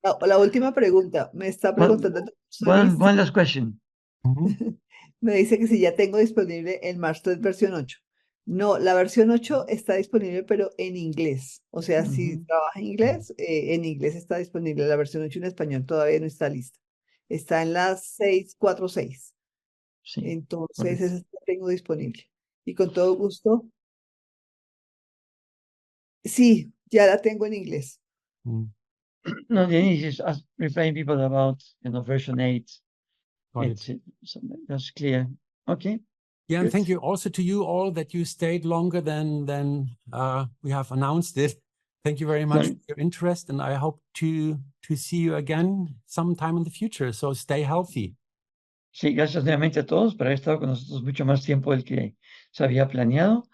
La última pregunta. Me está preguntando el doctor Solís. One last question. Me dice que si ya tengo disponible el Master versión 8. No, la versión 8 está disponible, pero en inglés. O sea, si trabaja en inglés está disponible. La versión 8 en español todavía no está lista. Está en las 646. Sí, Entonces, correcto. esa la tengo disponible. Y con todo gusto. Sí, ya la tengo en inglés. No, Denise is replying people about version 8. Got it. So that's clear. Okay. Yeah, and Good. thank you also to you all that you stayed longer than we have announced it. Thank you very much for your interest, and I hope to see you again sometime in the future. So stay healthy. Sí, gracias nuevamente a todos por haber estado con nosotros mucho más tiempo del que se había planeado.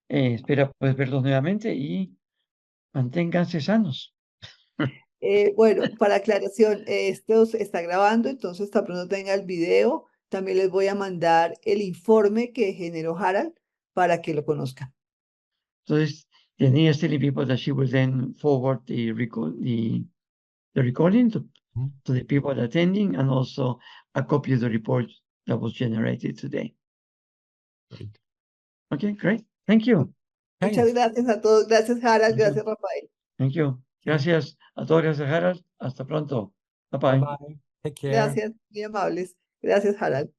Espero pues verlos nuevamente y manténganse sanos. Bueno, para aclaración, esto se está grabando, entonces tan pronto tenga el video, también les voy a mandar el informe que generó Harald para que lo conozcan. Entonces, tenía telling people that she will then forward the recording to the people attending and also a copy of the report that was generated today. Great. Okay, great. Thank you. Muchas gracias a todos. Gracias, Harald. Gracias, Rafael. Thank you. Gracias a todos. Gracias, Harald. Hasta pronto. Bye bye. Bye-bye. Take care. Gracias, muy amables. Gracias, Harald.